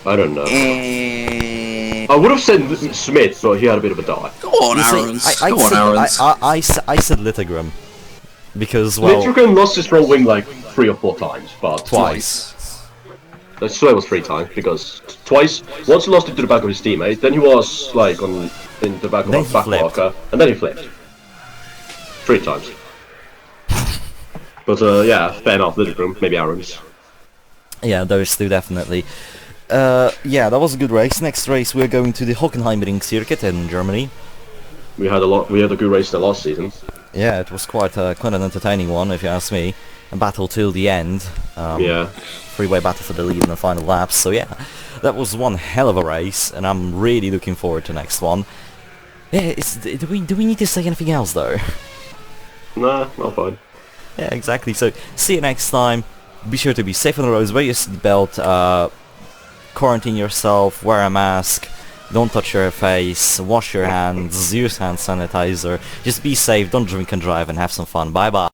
B: I don't know. I would have said Smith, but he had a bit of a die.
A: Go on,
C: You see,
A: Aaron's.
C: I
A: Go on,
C: said,
A: Aaron's.
C: I said Littlegram. Because, well,
B: Littlegram lost his front wing like 3 or 4 times, but
C: twice.
B: I swear it was 3 times because twice. Once he lost it to the back of his teammate, then he was like in the back of
C: Then
B: a
C: he
B: back
C: flipped.
B: marker, and then he flipped 3 times. But yeah, fair enough. Littlegram, maybe Aaron's.
C: Yeah, those two definitely. Yeah, that was a good race. Next race we're going to the Hockenheimring circuit in Germany.
B: We had a good race in the last season.
C: Yeah, it was quite an entertaining one, if you ask me. A battle till the end.
B: Yeah.
C: Freeway battle for the lead in the final laps. So yeah, that was one hell of a race, and I'm really looking forward to the next one. Yeah, do we need to say anything else though?
B: Nah, not fine.
C: Yeah, exactly. So see you next time. Be sure to be safe on the roads. Wear your seatbelt. Quarantine yourself. Wear a mask. Don't touch your face. Wash your hands. Use hand sanitizer. Just be safe. Don't drink and drive, and have some fun. Bye bye.